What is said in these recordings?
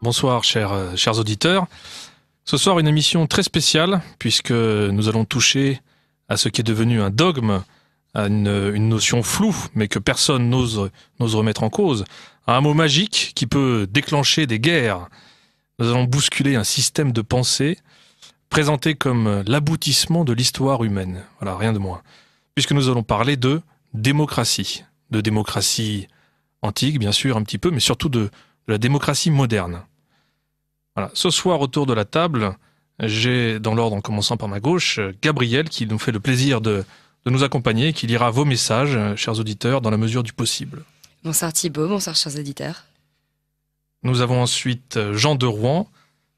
Bonsoir chers auditeurs. Ce soir une émission très spéciale puisque nous allons toucher à ce qui est devenu un dogme, à une notion floue mais que personne n'ose remettre en cause, à un mot magique qui peut déclencher des guerres. Nous allons bousculer un système de pensée présenté comme l'aboutissement de l'histoire humaine. Voilà, rien de moins. Puisque nous allons parler de démocratie antique bien sûr un petit peu, mais surtout de la démocratie moderne. Voilà. Ce soir, autour de la table, j'ai, dans l'ordre en commençant par ma gauche, Gabriel qui nous fait le plaisir de nous accompagner, qui lira vos messages, chers auditeurs, dans la mesure du possible. Bonsoir Thibaut, bonsoir chers auditeurs. Nous avons ensuite Jean de Rouen,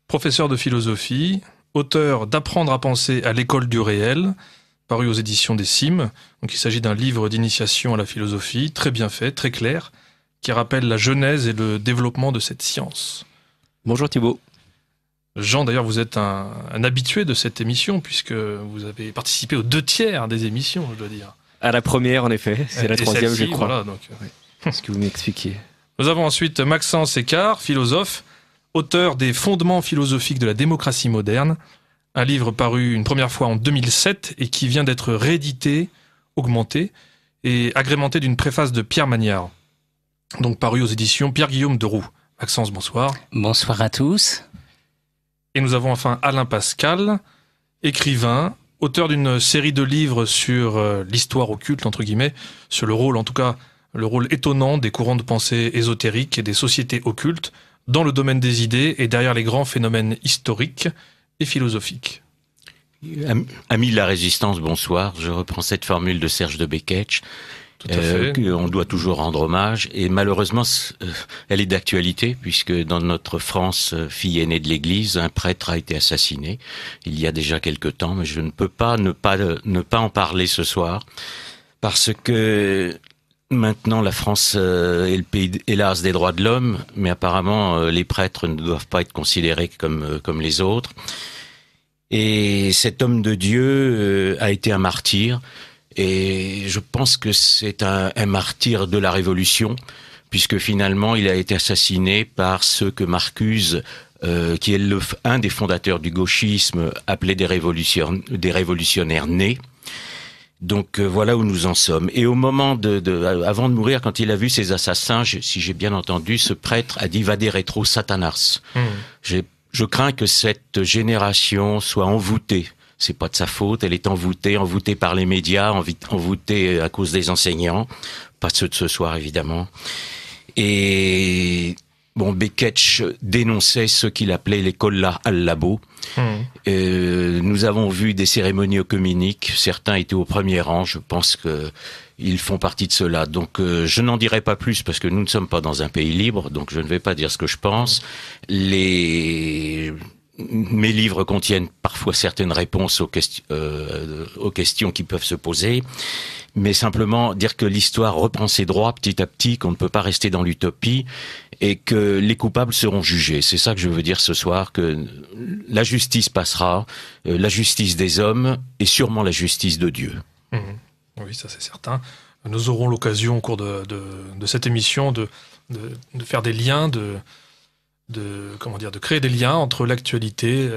professeur de philosophie, auteur d'Apprendre à penser à l'école du réel, paru aux éditions des Cimes. Donc, il s'agit d'un livre d'initiation à la philosophie, très bien fait, très clair, qui rappelle la genèse et le développement de cette science. Bonjour Thibaut. Jean, d'ailleurs, vous êtes un habitué de cette émission, puisque vous avez participé aux 2/3 des émissions, je dois dire. À la première, en effet. C'est la troisième, je crois. Voilà, donc, oui. Ce que vous m'expliquiez. Nous avons ensuite Maxence Écart, philosophe, auteur des Fondements philosophiques de la démocratie moderne, un livre paru une première fois en 2007 et qui vient d'être réédité, augmenté et agrémenté d'une préface de Pierre Magnard, donc paru aux éditions Pierre-Guillaume de Roux. Maxence, bonsoir. Bonsoir à tous. Et nous avons enfin Alain Pascal, écrivain, auteur d'une série de livres sur l'histoire occulte, entre guillemets, sur le rôle, en tout cas, le rôle étonnant des courants de pensée ésotériques et des sociétés occultes dans le domaine des idées et derrière les grands phénomènes historiques et philosophiques. Amis de la résistance, bonsoir. Je reprends cette formule de Serge de Beketch. On doit toujours rendre hommage et malheureusement elle est d'actualité puisque dans notre France, fille aînée de l'Église, un prêtre a été assassiné il y a déjà quelque temps, mais je ne peux pas ne pas en parler ce soir parce que maintenant la France est le pays hélas des droits de l'homme, mais apparemment les prêtres ne doivent pas être considérés comme les autres. Et cet homme de Dieu a été un martyr. Et je pense que c'est un martyr de la Révolution, puisque finalement il a été assassiné par ceux que Marcuse, qui est un des fondateurs du gauchisme, appelait des révolutionnaires nés. Donc voilà où nous en sommes. Et au moment avant de mourir, quand il a vu ces assassins, si j'ai bien entendu, ce prêtre a dit « Vade retro Satanas ». Je crains que cette génération soit envoûtée. C'est pas de sa faute, elle est envoûtée par les médias, envoûtée à cause des enseignants, pas ceux de ce soir évidemment. Et bon, Beketch dénonçait ce qu'il appelait l'école al-labo. Nous avons vu des cérémonies œcuméniques, certains étaient au premier rang, je pense que ils font partie de cela. Donc je n'en dirai pas plus parce que nous ne sommes pas dans un pays libre, donc je ne vais pas dire ce que je pense. Mes livres contiennent parfois certaines réponses aux questions qui peuvent se poser, mais simplement dire que l'histoire reprend ses droits petit à petit, qu'on ne peut pas rester dans l'utopie et que les coupables seront jugés. C'est ça que je veux dire ce soir, que la justice passera, la justice des hommes et sûrement la justice de Dieu. Oui, ça c'est certain. Nous aurons l'occasion au cours de cette émission de faire des liens, de créer des liens entre l'actualité,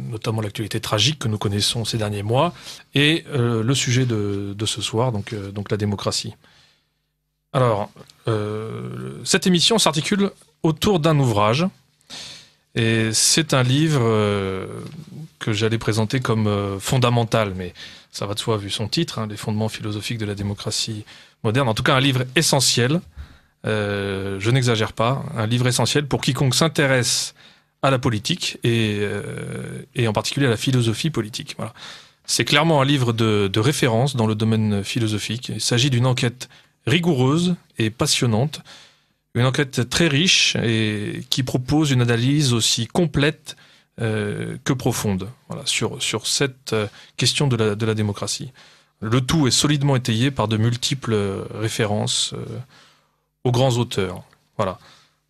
notamment l'actualité tragique que nous connaissons ces derniers mois, et le sujet de ce soir, donc la démocratie. Alors, cette émission s'articule autour d'un ouvrage, et c'est un livre que j'allais présenter comme fondamental, mais ça va de soi vu son titre, Les fondements philosophiques de la démocratie moderne. En tout cas, un livre essentiel. Je n'exagère pas, un livre essentiel pour quiconque s'intéresse à la politique et en particulier à la philosophie politique. Voilà. C'est clairement un livre de référence dans le domaine philosophique. Il s'agit d'une enquête rigoureuse et passionnante, une enquête très riche et qui propose une analyse aussi complète que profonde, voilà, sur cette question de la démocratie. Le tout est solidement étayé par de multiples références aux grands auteurs. Voilà.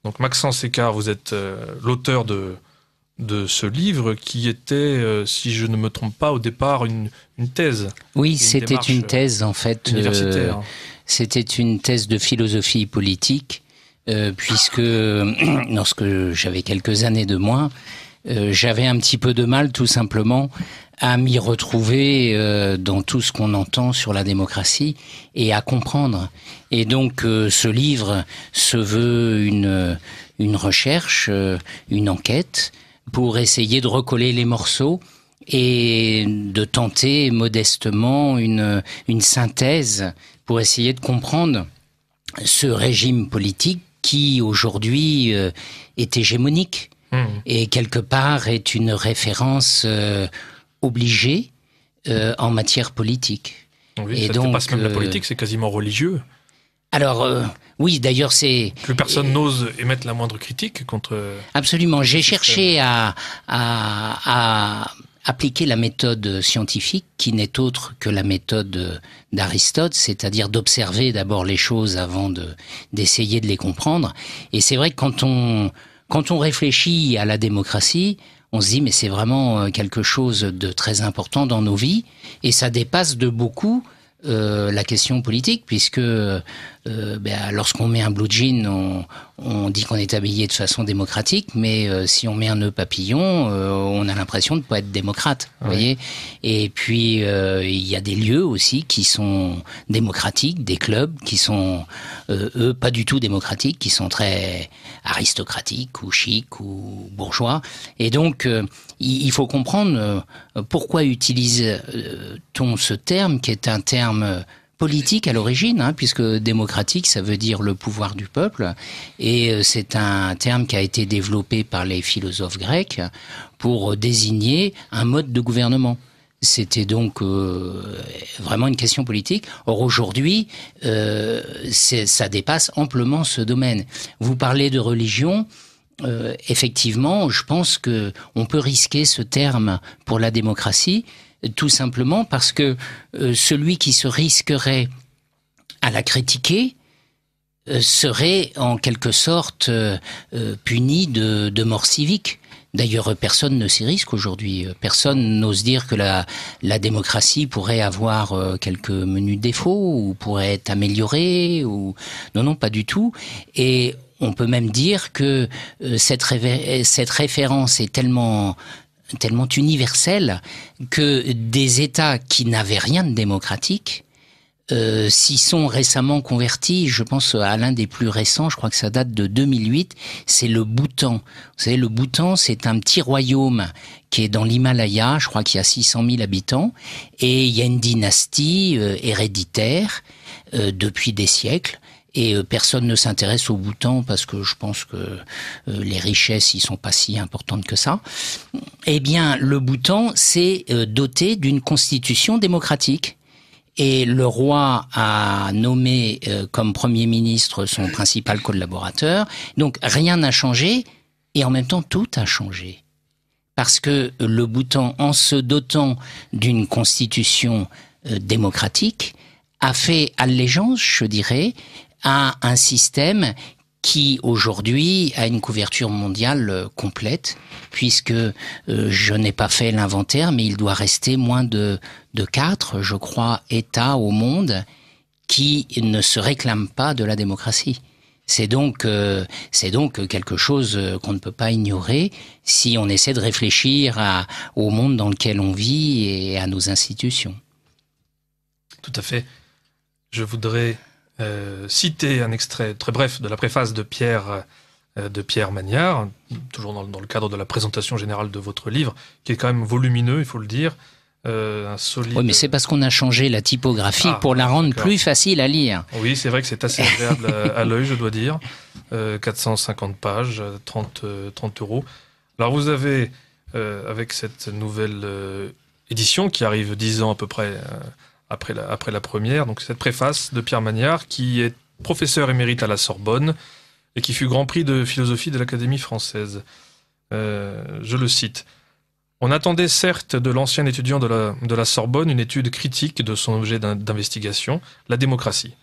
Donc Maxence Écart, vous êtes l'auteur de ce livre qui était, si je ne me trompe pas, au départ une thèse. Oui, c'était une thèse en fait. Universitaire. C'était une thèse de philosophie politique puisque lorsque j'avais quelques années de moins, j'avais un petit peu de mal tout simplement à m'y retrouver dans tout ce qu'on entend sur la démocratie et à comprendre. Et donc ce livre se veut une recherche, une enquête pour essayer de recoller les morceaux et de tenter modestement une synthèse pour essayer de comprendre ce régime politique qui aujourd'hui est hégémonique et quelque part est une référence obligée en matière politique. Oui, et ça dépasse même la politique, c'est quasiment religieux. Alors, oui, d'ailleurs, c'est... Plus personne n'ose émettre la moindre critique contre... Absolument. J'ai cherché à appliquer la méthode scientifique, qui n'est autre que la méthode d'Aristote, c'est-à-dire d'observer d'abord les choses avant d'essayer de les comprendre. Et c'est vrai que quand on réfléchit à la démocratie, on se dit mais c'est vraiment quelque chose de très important dans nos vies, et ça dépasse de beaucoup la question politique, puisque lorsqu'on met un blue jean, on dit qu'on est habillé de façon démocratique, mais si on met un nœud papillon, on a l'impression de ne pas être démocrate. Vous voyez. Et puis il y a des lieux aussi qui sont démocratiques, des clubs qui sont eux pas du tout démocratiques, qui sont très aristocratiques ou chics ou bourgeois. Et donc il faut comprendre pourquoi utilise-t-on ce terme qui est un terme politique à l'origine, puisque démocratique, ça veut dire le pouvoir du peuple, et c'est un terme qui a été développé par les philosophes grecs pour désigner un mode de gouvernement. C'était donc vraiment une question politique. Or aujourd'hui, ça dépasse amplement ce domaine. Vous parlez de religion. Effectivement, je pense que on peut risquer ce terme pour la démocratie, tout simplement parce que celui qui se risquerait à la critiquer serait en quelque sorte puni de mort civique. D'ailleurs, personne ne s'y risque aujourd'hui. Personne n'ose dire que la démocratie pourrait avoir quelques menus défauts ou pourrait être améliorée. Non, pas du tout. Et on peut même dire que cette référence est tellement universelle que des États qui n'avaient rien de démocratique s'y sont récemment convertis. Je pense à l'un des plus récents, je crois que ça date de 2008, c'est le Bhoutan. Vous savez, le Bhoutan, c'est un petit royaume qui est dans l'Himalaya, je crois qu'il y a 600 000 habitants, et il y a une dynastie héréditaire depuis des siècles. Et personne ne s'intéresse au Bhoutan parce que je pense que les richesses y sont pas si importantes que ça. Eh bien, le Bhoutan s'est doté d'une constitution démocratique. Et le roi a nommé comme Premier ministre son principal collaborateur. Donc rien n'a changé et en même temps tout a changé. Parce que le Bhoutan, en se dotant d'une constitution démocratique, a fait allégeance, je dirais, à un système qui aujourd'hui a une couverture mondiale complète, puisque je n'ai pas fait l'inventaire, mais il doit rester moins de 4, je crois, États au monde qui ne se réclament pas de la démocratie. C'est donc quelque chose qu'on ne peut pas ignorer si on essaie de réfléchir au monde dans lequel on vit et à nos institutions. Tout à fait. Je voudrais citer un extrait très bref de la préface de Pierre Magnard, toujours dans le cadre de la présentation générale de votre livre, qui est quand même volumineux, il faut le dire. Un solide... Oui, mais c'est parce qu'on a changé la typographie pour la rendre plus facile à lire. Oui, c'est vrai que c'est assez agréable à l'œil, je dois dire. 450 pages, 30 euros. Alors vous avez, avec cette nouvelle édition qui arrive 10 ans à peu près après la première, donc cette préface de Pierre Magnard, qui est professeur émérite à la Sorbonne et qui fut grand prix de philosophie de l'Académie française. Je le cite. « On attendait certes de l'ancien étudiant de la Sorbonne une étude critique de son objet d'investigation, la démocratie.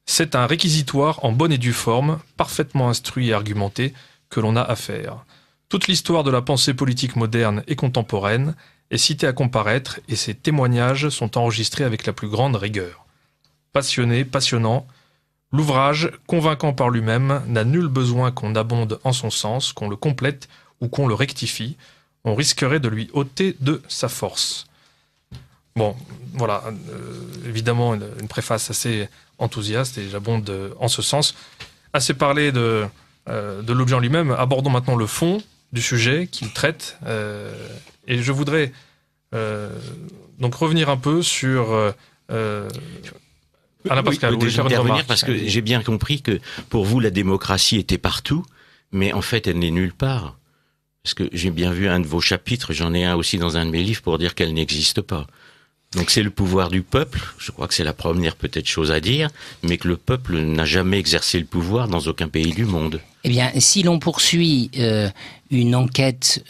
C'est un réquisitoire en bonne et due forme, parfaitement instruit et argumenté, que l'on a à faire. Toute l'histoire de la pensée politique moderne et contemporaine est citée à comparaître et ses témoignages sont enregistrés avec la plus grande rigueur. Passionné, passionnant, L'ouvrage, convaincant par lui-même, n'a nul besoin qu'on abonde en son sens, qu'on le complète ou qu'on le rectifie. On risquerait de lui ôter de sa force. Bon, voilà, évidemment une préface assez enthousiaste et j'abonde en ce sens. Assez parlé de l'objet en lui-même, abordons maintenant le fond du sujet qu'il traite. Et je voudrais donc revenir un peu sur... Alain Pascal, vous voulez faire intervenir parce que j'ai bien compris que pour vous la démocratie était partout, mais en fait elle n'est nulle part. Parce que j'ai bien vu un de vos chapitres, j'en ai un aussi dans un de mes livres pour dire qu'elle n'existe pas. Donc c'est le pouvoir du peuple, je crois que c'est la première peut-être chose à dire, mais que le peuple n'a jamais exercé le pouvoir dans aucun pays du monde. Eh bien, si l'on poursuit une enquête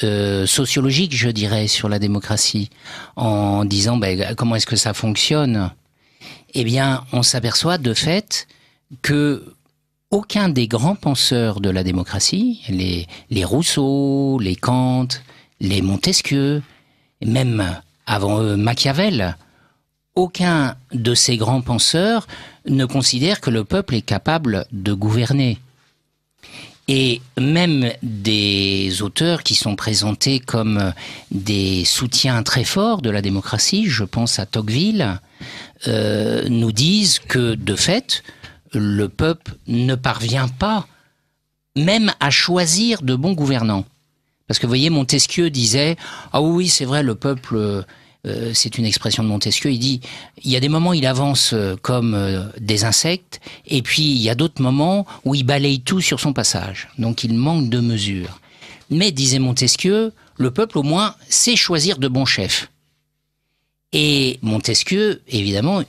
sociologique, je dirais, sur la démocratie, en disant comment est-ce que ça fonctionne, eh bien, on s'aperçoit de fait que aucun des grands penseurs de la démocratie, les Rousseau, les Kant, les Montesquieu, même avant eux Machiavel, aucun de ces grands penseurs ne considère que le peuple est capable de gouverner. Et même des auteurs qui sont présentés comme des soutiens très forts de la démocratie, je pense à Tocqueville, nous disent que, de fait, le peuple ne parvient pas même à choisir de bons gouvernants. Parce que, vous voyez, Montesquieu disait « Ah oui, c'est vrai, le peuple... c'est une expression de Montesquieu, il dit il y a des moments il avance comme des insectes et puis il y a d'autres moments où il balaye tout sur son passage. Donc il manque de mesure. Mais, disait Montesquieu, le peuple au moins sait choisir de bons chefs. Et Montesquieu, évidemment,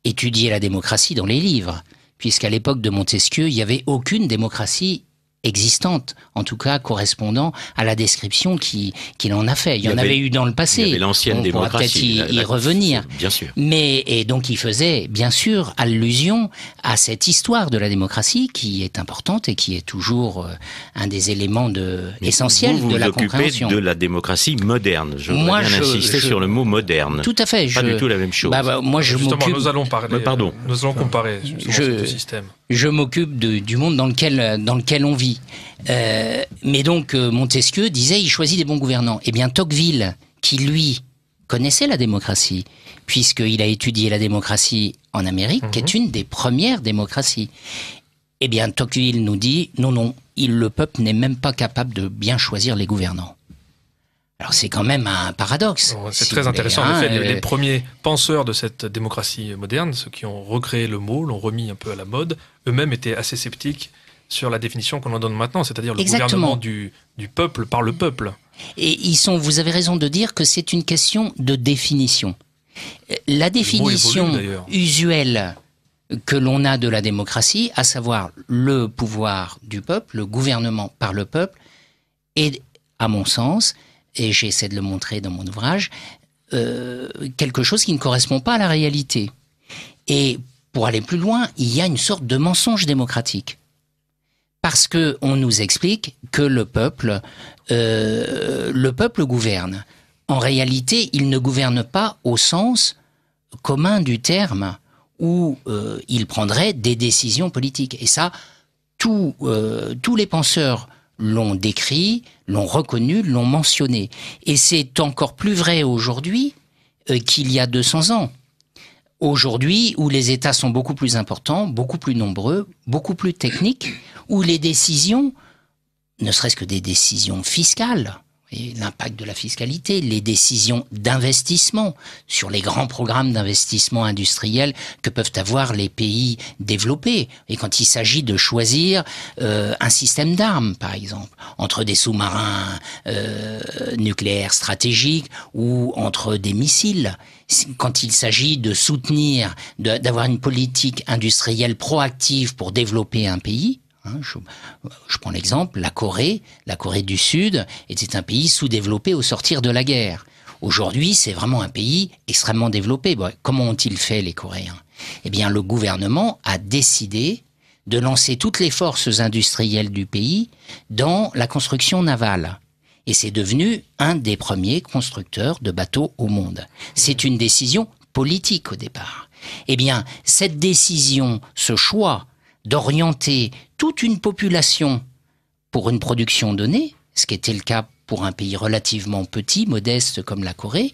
étudiait la démocratie dans les livres, puisqu'à l'époque de Montesquieu, il n'y avait aucune démocratie existante, en tout cas correspondant à la description qu'il en a fait. Il y en avait eu dans le passé. Il y avait l'ancienne démocratie. On pourra peut-être y revenir. Bien sûr. Et donc il faisait bien sûr allusion à cette histoire de la démocratie qui est importante et qui est toujours un des éléments essentiels de la compréhension. Vous vous occupez de la démocratie moderne. Je voudrais bien insister sur le mot moderne. Tout à fait. Pas du tout la même chose. Moi, justement, nous allons parler. Pardon. Nous allons comparer ce système. Je m'occupe du monde dans lequel on vit. Mais donc, Montesquieu disait, il choisit des bons gouvernants. Eh bien, Tocqueville, qui lui connaissait la démocratie, puisqu'il a étudié la démocratie en Amérique, qui est une des premières démocraties. Eh bien, Tocqueville nous dit, non, le peuple n'est même pas capable de bien choisir les gouvernants. Alors c'est quand même un paradoxe. C'est très intéressant. En effet, les premiers penseurs de cette démocratie moderne, ceux qui ont recréé le mot, l'ont remis un peu à la mode, eux-mêmes étaient assez sceptiques sur la définition qu'on en donne maintenant, c'est-à-dire le gouvernement du peuple par le peuple. Et vous avez raison de dire que c'est une question de définition. La définition usuelle que l'on a de la démocratie, à savoir le pouvoir du peuple, le gouvernement par le peuple, est, à mon sens, et j'essaie de le montrer dans mon ouvrage, quelque chose qui ne correspond pas à la réalité. Et pour aller plus loin, il y a une sorte de mensonge démocratique. Parce qu'on nous explique que le peuple gouverne. En réalité, il ne gouverne pas au sens commun du terme, où il prendrait des décisions politiques. Et ça, tous les penseurs l'ont décrit, l'ont reconnu, l'ont mentionné. Et c'est encore plus vrai aujourd'hui qu'il y a 200 ans. Aujourd'hui, où les États sont beaucoup plus importants, beaucoup plus nombreux, beaucoup plus techniques, où les décisions, ne serait-ce que des décisions fiscales, et l'impact de la fiscalité, les décisions d'investissement sur les grands programmes d'investissement industriel que peuvent avoir les pays développés. Et quand il s'agit de choisir un système d'armes, par exemple, entre des sous-marins nucléaires stratégiques ou entre des missiles, quand il s'agit de soutenir, d'avoir une politique industrielle proactive pour développer un pays, je prends l'exemple, la Corée du Sud était un pays sous-développé au sortir de la guerre. Aujourd'hui, c'est vraiment un pays extrêmement développé. Bon, comment ont-ils fait, les Coréens ? Eh bien, le gouvernement a décidé de lancer toutes les forces industrielles du pays dans la construction navale. Et c'est devenu un des premiers constructeurs de bateaux au monde. C'est une décision politique au départ. Eh bien, cette décision, ce choix, d'orienter toute une population pour une production donnée, ce qui était le cas pour un pays relativement petit, modeste comme la Corée,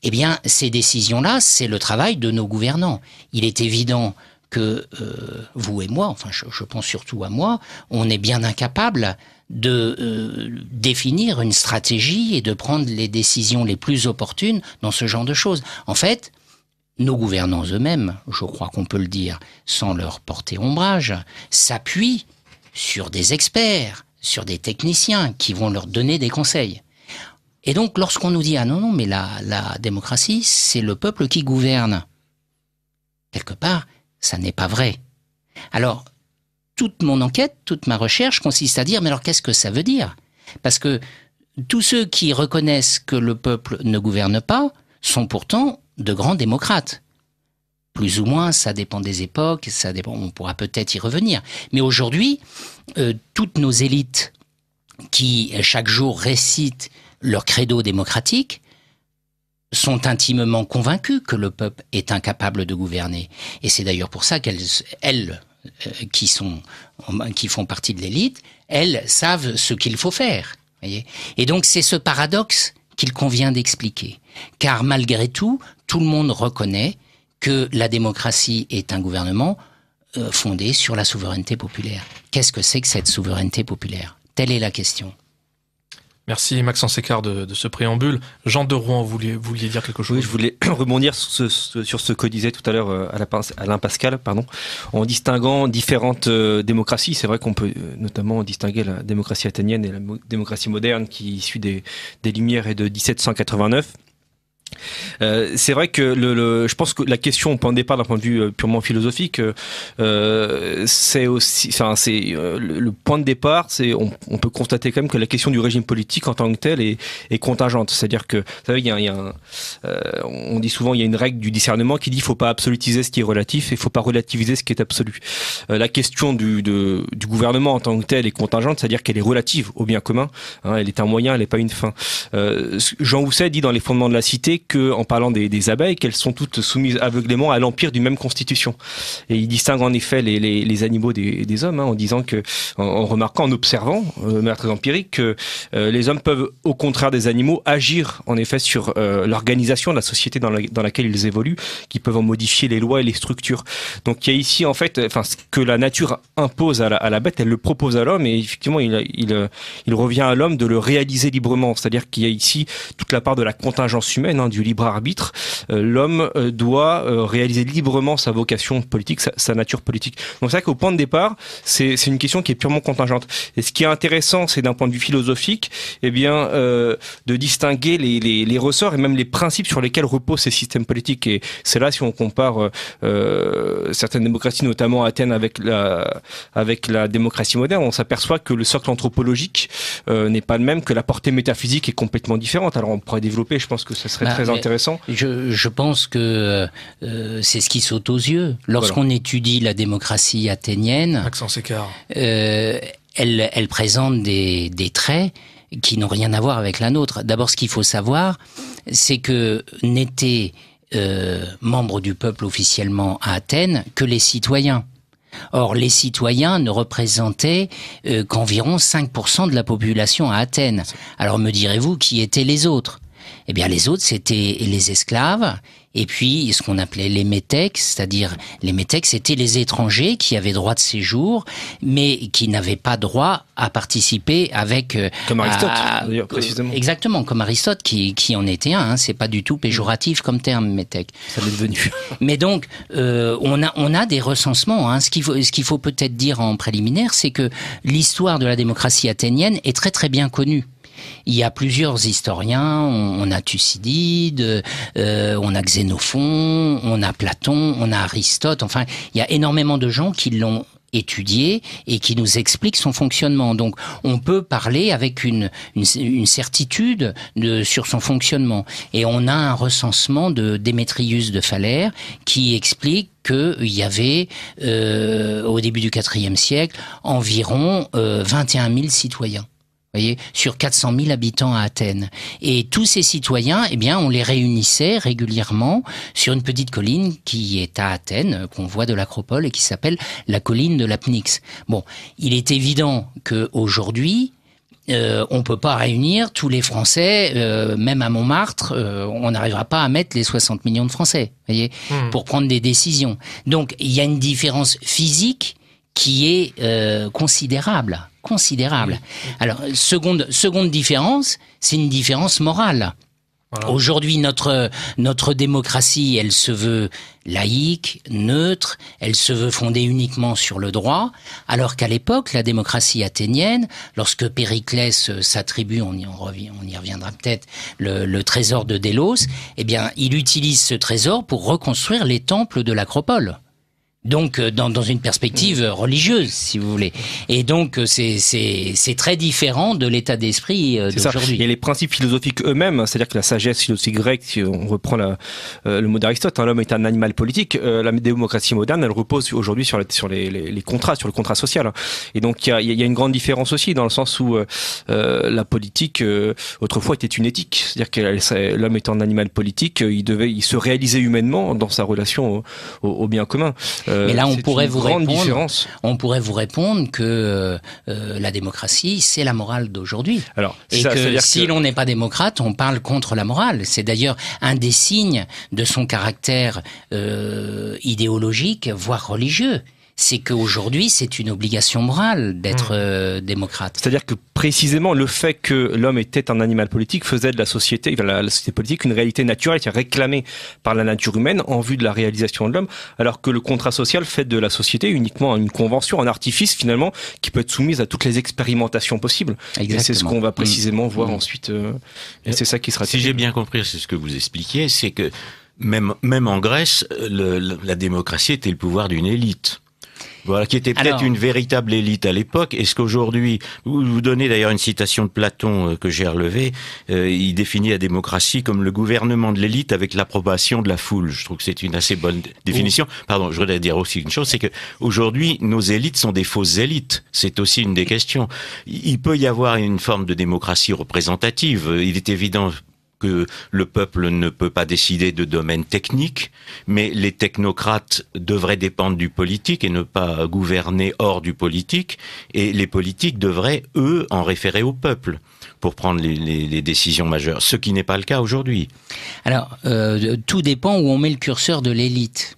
eh bien, ces décisions-là, c'est le travail de nos gouvernants. Il est évident que vous et moi, enfin je pense surtout à moi, on est bien incapables de définir une stratégie et de prendre les décisions les plus opportunes dans ce genre de choses. En fait, nos gouvernants eux-mêmes, je crois qu'on peut le dire sans leur porter ombrage, s'appuient sur des experts, sur des techniciens qui vont leur donner des conseils. Et donc, lorsqu'on nous dit « Ah non, mais la démocratie, c'est le peuple qui gouverne », quelque part, ça n'est pas vrai. Alors, toute mon enquête, toute ma recherche consiste à dire « Mais alors, qu'est-ce que ça veut dire ?» Parce que tous ceux qui reconnaissent que le peuple ne gouverne pas sont pourtant de grands démocrates. Plus ou moins, ça dépend des époques, ça dépend, on pourra peut-être y revenir. Mais aujourd'hui, toutes nos élites qui, chaque jour, récitent leur credo démocratique, sont intimement convaincus que le peuple est incapable de gouverner. Et c'est d'ailleurs pour ça qu'elles qui font partie de l'élite, elles savent ce qu'il faut faire. Voyez ? Et donc c'est ce paradoxe qu'il convient d'expliquer. Car malgré tout, tout le monde reconnaît que la démocratie est un gouvernement fondé sur la souveraineté populaire. Qu'est-ce que c'est que cette souveraineté populaire ? Telle est la question. Merci Maxence Écart de ce préambule. Jean de Rouen, vous vouliez dire quelque chose ? Oui, je voulais rebondir sur ce que disait tout à l'heure Alain Pascal, en distinguant différentes démocraties. C'est vrai qu'on peut notamment distinguer la démocratie athénienne et la démocratie moderne qui est issue des Lumières et de 1789. C'est vrai que je pense que la question au point de départ d'un point de vue purement philosophique, c'est aussi, le point de départ, c'est on peut constater quand même que la question du régime politique en tant que tel est contingente. C'est-à-dire que, vous savez, on dit souvent, il y a une règle du discernement qui dit qu'il ne faut pas absolutiser ce qui est relatif et il ne faut pas relativiser ce qui est absolu. La question du gouvernement en tant que tel est contingente, c'est-à-dire qu'elle est relative au bien commun. Elle est un moyen, elle n'est pas une fin. Jean Housset dit dans Les Fondements de la Cité en parlant des abeilles, qu'elles sont toutes soumises aveuglément à l'empire d'une même constitution. Et il distingue en effet les animaux des hommes, en disant que, en remarquant, en observant, de manière très empirique, que les hommes peuvent, au contraire des animaux, agir en effet sur l'organisation de la société dans laquelle ils évoluent, qui peuvent en modifier les lois et les structures. Donc il y a ici en fait, ce que la nature impose à la bête, elle le propose à l'homme, et effectivement il revient à l'homme de le réaliser librement. C'est-à-dire qu'il y a ici toute la part de la contingence humaine, du libre arbitre. L'homme doit réaliser librement sa vocation politique, sa nature politique. Donc c'est vrai qu'au point de départ, c'est une question qui est purement contingente. Et ce qui est intéressant, c'est d'un point de vue philosophique, de distinguer les ressorts et même les principes sur lesquels reposent ces systèmes politiques. Et c'est là, si on compare certaines démocraties, notamment Athènes avec la démocratie moderne, on s'aperçoit que le socle anthropologique n'est pas le même, que la portée métaphysique est complètement différente. Alors on pourrait développer, je pense que ce serait très intéressant. Je pense que c'est ce qui saute aux yeux. Lorsqu'on étudie la démocratie athénienne, Maxence Écart, elle présente des traits qui n'ont rien à voir avec la nôtre. D'abord, ce qu'il faut savoir, c'est que n'étaient membres du peuple officiellement à Athènes que les citoyens. Or, les citoyens ne représentaient qu'environ 5% de la population à Athènes. Alors me direz-vous, qui étaient les autres ? Eh bien, les autres, c'était les esclaves, et puis ce qu'on appelait les métèques, c'est-à-dire les métèques, c'était les étrangers qui avaient droit de séjour, mais qui n'avaient pas droit à participer avec... Comme Aristote, d'ailleurs, précisément. Exactement, comme Aristote, qui en était un. C'est pas du tout péjoratif comme terme, métèque. Ça l'est devenu. Mais donc, on a des recensements. Ce qu'il faut peut-être dire en préliminaire, c'est que l'histoire de la démocratie athénienne est très très bien connue. Il y a plusieurs historiens, on a Thucydide, on a Xénophon, on a Platon, on a Aristote, enfin, il y a énormément de gens qui l'ont étudié et qui nous expliquent son fonctionnement. Donc, on peut parler avec une certitude sur son fonctionnement. Et on a un recensement de Démétrius de Phalère qui explique qu'il y avait, au début du IVe siècle, environ 21 000 citoyens. voyez, sur 400 000 habitants à Athènes. Et tous ces citoyens, eh bien, on les réunissait régulièrement sur une petite colline qui est à Athènes, qu'on voit de l'Acropole et qui s'appelle la colline de l'Apnix. Bon, il est évident qu'aujourd'hui, on peut pas réunir tous les Français, même à Montmartre, on n'arrivera pas à mettre les 60 millions de Français, voyez, pour prendre des décisions. Donc, il y a une différence physique qui est considérable. Alors, seconde différence, c'est une différence morale. Voilà. Aujourd'hui, notre démocratie, elle se veut laïque, neutre, elle se veut fondée uniquement sur le droit, alors qu'à l'époque, la démocratie athénienne, lorsque Périclès s'attribue, on y reviendra peut-être, le trésor de Délos, eh bien, il utilise ce trésor pour reconstruire les temples de l'Acropole. Donc, dans une perspective religieuse, si vous voulez. Et donc, c'est très différent de l'état d'esprit d'aujourd'hui. Et les principes philosophiques eux-mêmes, c'est-à-dire que la sagesse philosophique grecque, si on reprend le mot d'Aristote, l'homme est un animal politique, la démocratie moderne, elle repose aujourd'hui sur les contrats, sur le contrat social. Et donc, il y a une grande différence aussi, dans le sens où la politique, autrefois, était une éthique. C'est-à-dire que l'homme étant un animal politique, il se réalisait humainement dans sa relation au bien commun. Mais là, on pourrait vous répondre que la démocratie, c'est la morale d'aujourd'hui. Et que si l'on n'est pas démocrate, on parle contre la morale. C'est d'ailleurs un des signes de son caractère idéologique, voire religieux. C'est qu'aujourd'hui, c'est une obligation morale d'être démocrate. C'est-à-dire que précisément le fait que l'homme était un animal politique faisait de la société politique une réalité naturelle qui est réclamée par la nature humaine en vue de la réalisation de l'homme, alors que le contrat social fait de la société uniquement une convention, un artifice finalement qui peut être soumise à toutes les expérimentations possibles. Exactement. Et c'est ce qu'on va précisément voir ensuite. Et c'est ça qui sera. Si j'ai bien compris, c'est ce que vous expliquiez, c'est que même en Grèce, la démocratie était le pouvoir d'une élite. Voilà, qui était peut-être une véritable élite à l'époque. Est-ce qu'aujourd'hui, vous donnez d'ailleurs une citation de Platon que j'ai relevée, il définit la démocratie comme le gouvernement de l'élite avec l'approbation de la foule. Je trouve que c'est une assez bonne définition. Pardon, je voudrais dire aussi une chose, c'est que aujourd'hui, nos élites sont des fausses élites. C'est aussi une des questions. Il peut y avoir une forme de démocratie représentative. Il est évident que le peuple ne peut pas décider de domaines techniques, mais les technocrates devraient dépendre du politique et ne pas gouverner hors du politique, et les politiques devraient, eux, en référer au peuple pour prendre les décisions majeures, ce qui n'est pas le cas aujourd'hui. Alors, tout dépend où on met le curseur de l'élite.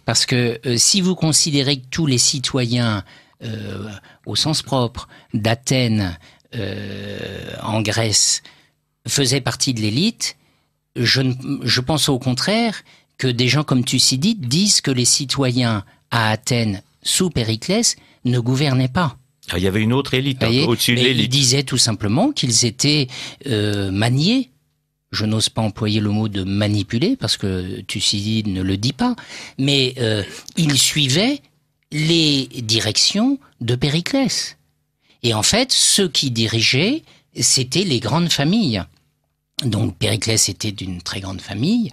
Parce que si vous considérez que tous les citoyens, au sens propre, d'Athènes, en Grèce, faisait partie de l'élite, je pense au contraire que des gens comme Thucydide disent que les citoyens à Athènes, sous Périclès, ne gouvernaient pas. Il y avait une autre élite, au-dessus de l'élite. Ils disaient tout simplement qu'ils étaient maniés. Je n'ose pas employer le mot de manipuler, parce que Thucydide ne le dit pas, mais ils suivaient les directions de Périclès. Et en fait, ceux qui dirigeaient, c'était les grandes familles. Donc Périclès était d'une très grande famille,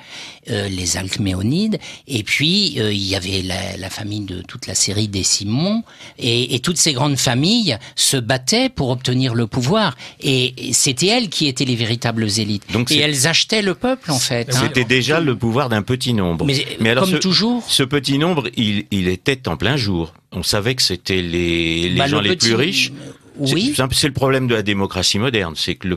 les Alcméonides, et puis il y avait la famille de toute la série des Simons, et toutes ces grandes familles se battaient pour obtenir le pouvoir, et c'était elles qui étaient les véritables élites. Donc et elles achetaient le peuple en fait. C'était déjà le pouvoir d'un petit nombre. Mais alors comme toujours, ce petit nombre, il était en plein jour. On savait que c'était les gens les plus riches. Oui. C'est le problème de la démocratie moderne, c'est que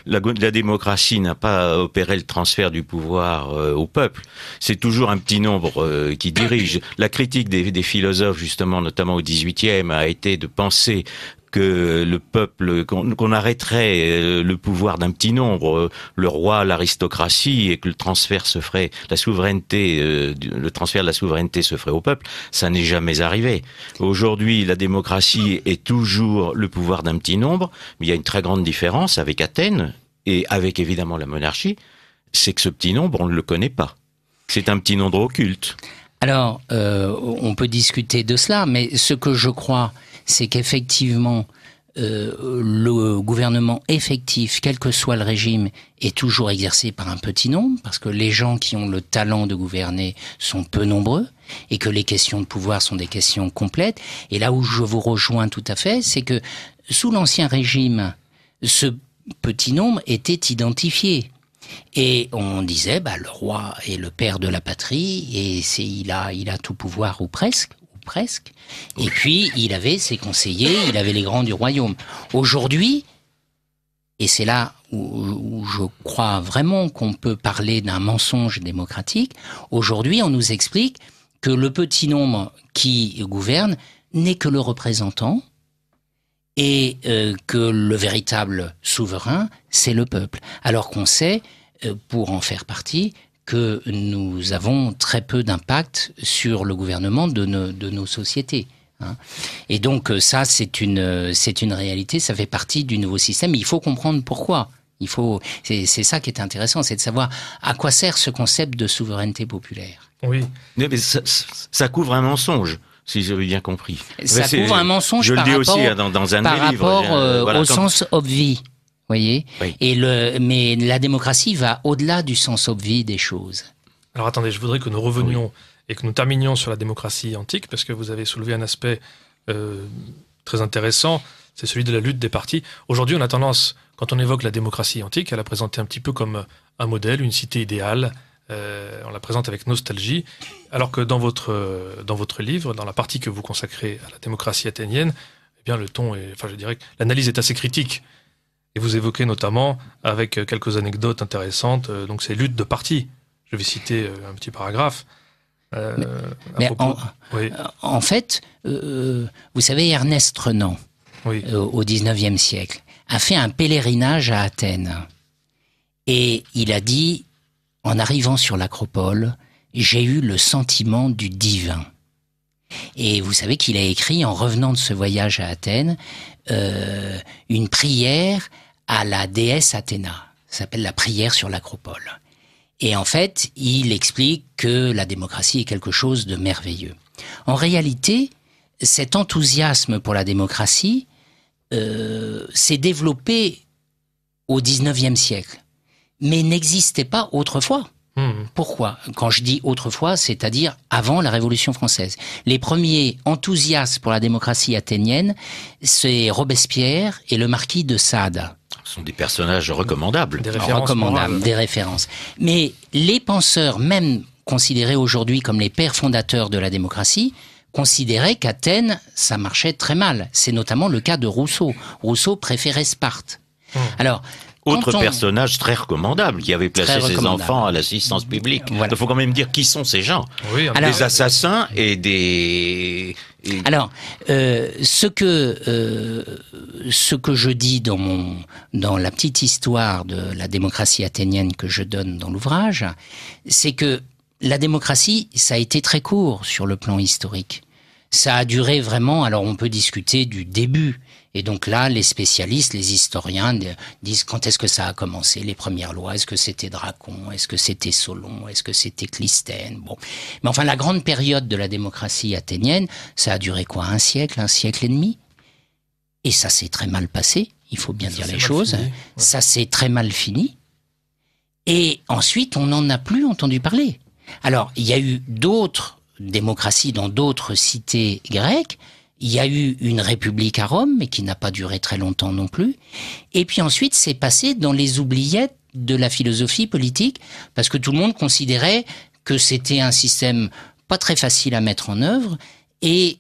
la démocratie n'a pas opéré le transfert du pouvoir au peuple. C'est toujours un petit nombre qui dirige. La critique des philosophes, justement, notamment au XVIIIe, a été de penser que le peuple, qu'on arrêterait le pouvoir d'un petit nombre, le roi, l'aristocratie, et que le transfert se ferait, le transfert de la souveraineté se ferait au peuple, ça n'est jamais arrivé. Aujourd'hui, la démocratie est toujours le pouvoir d'un petit nombre, mais il y a une très grande différence avec Athènes et avec évidemment la monarchie, c'est que ce petit nombre, on ne le connaît pas. C'est un petit nombre occulte. Alors, on peut discuter de cela, mais ce que je crois, c'est qu'effectivement, le gouvernement effectif, quel que soit le régime, est toujours exercé par un petit nombre, parce que les gens qui ont le talent de gouverner sont peu nombreux, et que les questions de pouvoir sont des questions complètes. Et là où je vous rejoins tout à fait, c'est que sous l'Ancien Régime, ce petit nombre était identifié. Et on disait, le roi est le père de la patrie, et il a tout pouvoir, ou presque. Et puis, il avait ses conseillers, il avait les grands du royaume. Aujourd'hui, et c'est là où je crois vraiment qu'on peut parler d'un mensonge démocratique, aujourd'hui, on nous explique que le petit nombre qui gouverne n'est que le représentant, et que le véritable souverain, c'est le peuple. Alors qu'on sait, pour en faire partie, que nous avons très peu d'impact sur le gouvernement de nos sociétés. Et donc ça, c'est une réalité, ça fait partie du nouveau système. Il faut comprendre pourquoi. C'est ça qui est intéressant, c'est de savoir à quoi sert ce concept de souveraineté populaire. Oui, mais ça couvre un mensonge. Si j'avais bien compris. Ça couvre un mensonge par rapport au sens obvi, voyez. Oui. Mais la démocratie va au-delà du sens obvi des choses. Alors attendez, je voudrais que nous revenions et que nous terminions sur la démocratie antique, parce que vous avez soulevé un aspect très intéressant, c'est celui de la lutte des partis. Aujourd'hui, on a tendance, quand on évoque la démocratie antique, à la présenter un petit peu comme un modèle, une cité idéale. On la présente avec nostalgie, alors que dans votre livre, dans la partie que vous consacrez à la démocratie athénienne, eh bien le ton est, je dirais que l'analyse est assez critique. Et vous évoquez notamment, avec quelques anecdotes intéressantes, donc ces luttes de partis. Je vais citer un petit paragraphe. En fait, vous savez, Ernest Renan, au XIXe siècle, a fait un pèlerinage à Athènes. Et il a dit, en arrivant sur l'acropole, j'ai eu le sentiment du divin. Et vous savez qu'il a écrit, en revenant de ce voyage à Athènes, une prière à la déesse Athéna. Ça s'appelle la prière sur l'acropole. Et en fait, il explique que la démocratie est quelque chose de merveilleux. En réalité, cet enthousiasme pour la démocratie s'est développé au XIXe siècle, mais n'existait pas autrefois. Pourquoi ? Quand je dis autrefois, c'est-à-dire avant la Révolution française. Les premiers enthousiastes pour la démocratie athénienne, c'est Robespierre et le marquis de Sade. Ce sont des personnages recommandables. Des références. Mais les penseurs, même considérés aujourd'hui comme les pères fondateurs de la démocratie, considéraient qu'Athènes, ça marchait très mal. C'est notamment le cas de Rousseau. Rousseau préférait Sparte. Alors, autre personnage très recommandable qui avait placé ses enfants à l'assistance publique. Voilà. Il faut quand même dire qui sont ces gens. Oui, des assassins et des... Alors, ce que je dis dans la petite histoire de la démocratie athénienne que je donne dans l'ouvrage, c'est que la démocratie, ça a été très court sur le plan historique. Ça a duré vraiment, alors on peut discuter du début. Et donc là, les spécialistes, les historiens disent quand est-ce que ça a commencé, les premières lois, est-ce que c'était Dracon, est-ce que c'était Solon, est-ce que c'était Clisthène, bon. Mais enfin, la grande période de la démocratie athénienne, ça a duré quoi, un siècle et demi? Et ça s'est très mal passé, il faut bien dire les choses. Ouais. Ça s'est très mal fini. Et ensuite, on n'en a plus entendu parler. Alors, il y a eu d'autres démocraties dans d'autres cités grecques. Il y a eu une république à Rome, mais qui n'a pas duré très longtemps non plus. Et puis ensuite, c'est passé dans les oubliettes de la philosophie politique, parce que tout le monde considérait que c'était un système pas très facile à mettre en œuvre et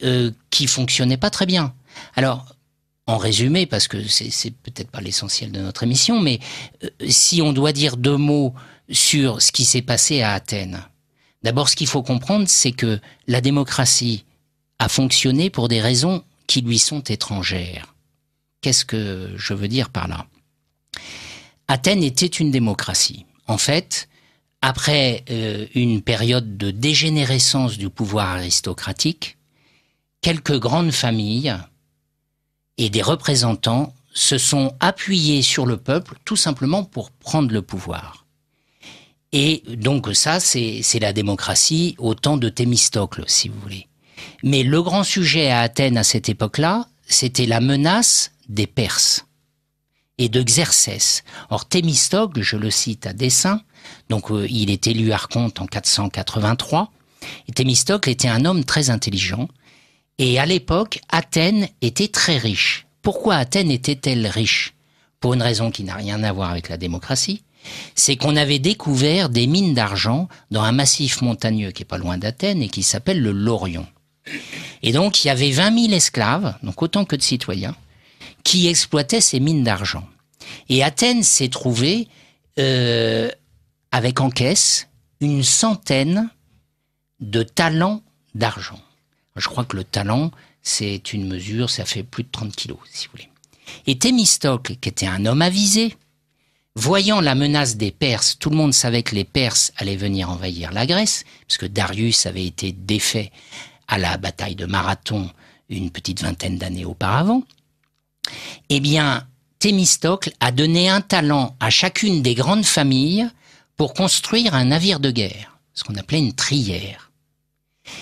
qui fonctionnait pas très bien. Alors, en résumé, parce que c'est peut-être pas l'essentiel de notre émission, mais si on doit dire deux mots sur ce qui s'est passé à Athènes, d'abord, ce qu'il faut comprendre, c'est que la démocratie a fonctionné pour des raisons qui lui sont étrangères. Qu'est-ce que je veux dire par là ? Athènes était une démocratie. En fait, après une période de dégénérescence du pouvoir aristocratique, quelques grandes familles et des représentants se sont appuyés sur le peuple tout simplement pour prendre le pouvoir. Et donc ça, c'est la démocratie au temps de Thémistocle, si vous voulez. Mais le grand sujet à Athènes à cette époque-là, c'était la menace des Perses et de Xerxès. Or, Thémistocle, je le cite à dessein, donc il est élu archonte en 483, et Thémistocle était un homme très intelligent, et à l'époque, Athènes était très riche. Pourquoi Athènes était-elle riche ? pour une raison qui n'a rien à voir avec la démocratie, c'est qu'on avait découvert des mines d'argent dans un massif montagneux qui est pas loin d'Athènes et qui s'appelle le Laurion. Et donc, il y avait 20 000 esclaves, donc autant que de citoyens, qui exploitaient ces mines d'argent. Et Athènes s'est trouvée avec en caisse une centaine de talents d'argent. Je crois que le talent, c'est une mesure, ça fait plus de 30 kilos, si vous voulez. Et Thémistocle, qui était un homme avisé, voyant la menace des Perses, tout le monde savait que les Perses allaient venir envahir la Grèce, parce que Darius avait été défait à la bataille de Marathon une petite vingtaine d'années auparavant. Eh bien, Thémistocle a donné un talent à chacune des grandes familles pour construire un navire de guerre, ce qu'on appelait une trière.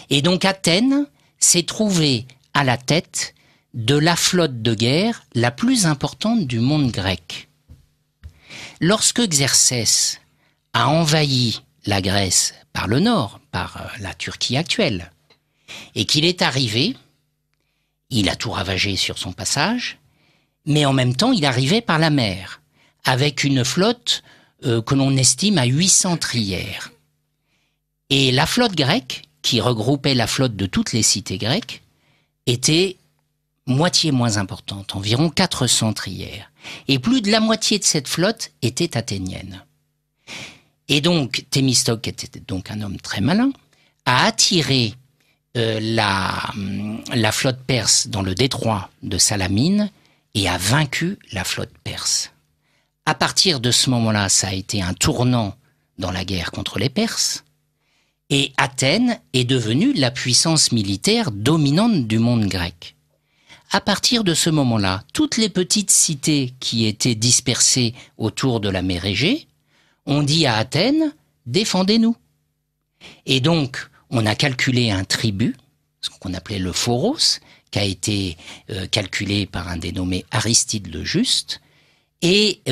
Et donc Athènes s'est trouvée à la tête de la flotte de guerre la plus importante du monde grec. Lorsque Xerxès a envahi la Grèce par le nord, par la Turquie actuelle, et qu'il est arrivé, il a tout ravagé sur son passage, mais en même temps il arrivait par la mer, avec une flotte que l'on estime à 800 trières. Et la flotte grecque, qui regroupait la flotte de toutes les cités grecques, était moitié moins importante, environ 400 trières. Et plus de la moitié de cette flotte était athénienne. Et donc, Thémistocle, qui était donc un homme très malin, a attiré la flotte perse dans le détroit de Salamine et a vaincu la flotte perse. À partir de ce moment-là, ça a été un tournant dans la guerre contre les Perses, et Athènes est devenue la puissance militaire dominante du monde grec. À partir de ce moment-là, toutes les petites cités qui étaient dispersées autour de la mer Égée ont dit à Athènes « défendez-nous ». Et donc, on a calculé un tribut, ce qu'on appelait le phoros, qui a été calculé par un dénommé Aristide le Juste, et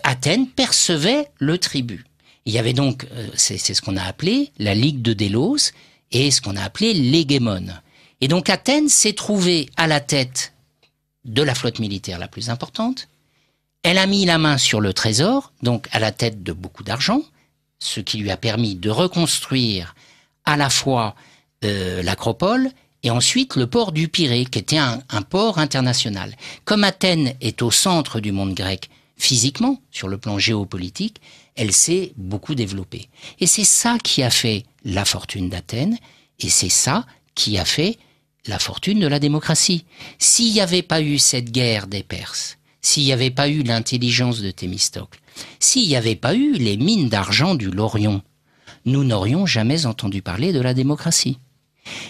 Athènes percevait le tribut. Il y avait donc, c'est ce qu'on a appelé la Ligue de Délos et ce qu'on a appelé l'hégémone. Et donc Athènes s'est trouvée à la tête de la flotte militaire la plus importante. Elle a mis la main sur le trésor, donc à la tête de beaucoup d'argent, ce qui lui a permis de reconstruire à la fois l'acropole et ensuite le port du Pirée, qui était un port international. Comme Athènes est au centre du monde grec physiquement, sur le plan géopolitique, elle s'est beaucoup développée. Et c'est ça qui a fait la fortune d'Athènes, et c'est ça qui a fait la fortune de la démocratie. S'il n'y avait pas eu cette guerre des Perses, s'il n'y avait pas eu l'intelligence de Thémistocle, s'il n'y avait pas eu les mines d'argent du Laurion, nous n'aurions jamais entendu parler de la démocratie.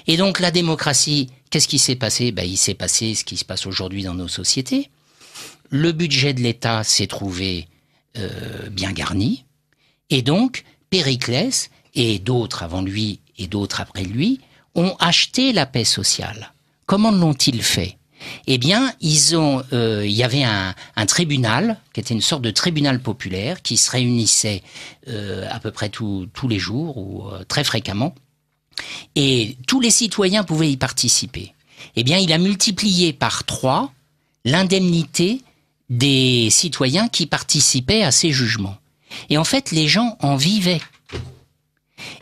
Et donc la démocratie, qu'est-ce qui s'est passé ? Il s'est passé ce qui se passe aujourd'hui dans nos sociétés. Le budget de l'État s'est trouvé bien garni, et donc Périclès et d'autres avant lui et d'autres après lui ont acheté la paix sociale. Comment l'ont-ils fait ? Eh bien, il y avait un tribunal, qui était une sorte de tribunal populaire, qui se réunissait à peu près tous les jours, ou très fréquemment, et tous les citoyens pouvaient y participer. Eh bien, il a multiplié par 3 l'indemnité des citoyens qui participaient à ces jugements. Et en fait, les gens en vivaient.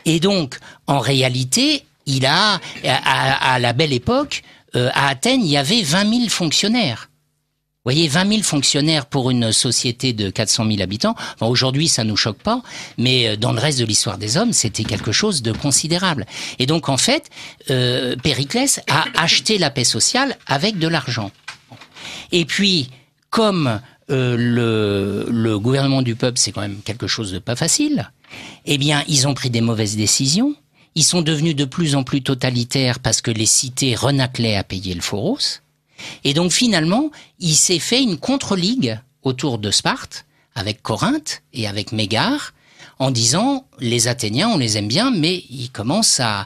Et donc, en réalité, il a, à la belle époque, à Athènes, il y avait 20 000 fonctionnaires. Vous voyez, 20 000 fonctionnaires pour une société de 400 000 habitants. Bon, aujourd'hui, ça nous choque pas, mais dans le reste de l'histoire des hommes, c'était quelque chose de considérable. Et donc, en fait, Périclès a acheté la paix sociale avec de l'argent. Et puis, comme le gouvernement du peuple, c'est quand même quelque chose de pas facile, eh bien, ils ont pris des mauvaises décisions. Ils sont devenus de plus en plus totalitaires parce que les cités renâclaient à payer le phoros. Et donc, finalement, il s'est fait une contre-ligue autour de Sparte, avec Corinthe et avec Mégare, en disant, les Athéniens, on les aime bien, mais ils commencent à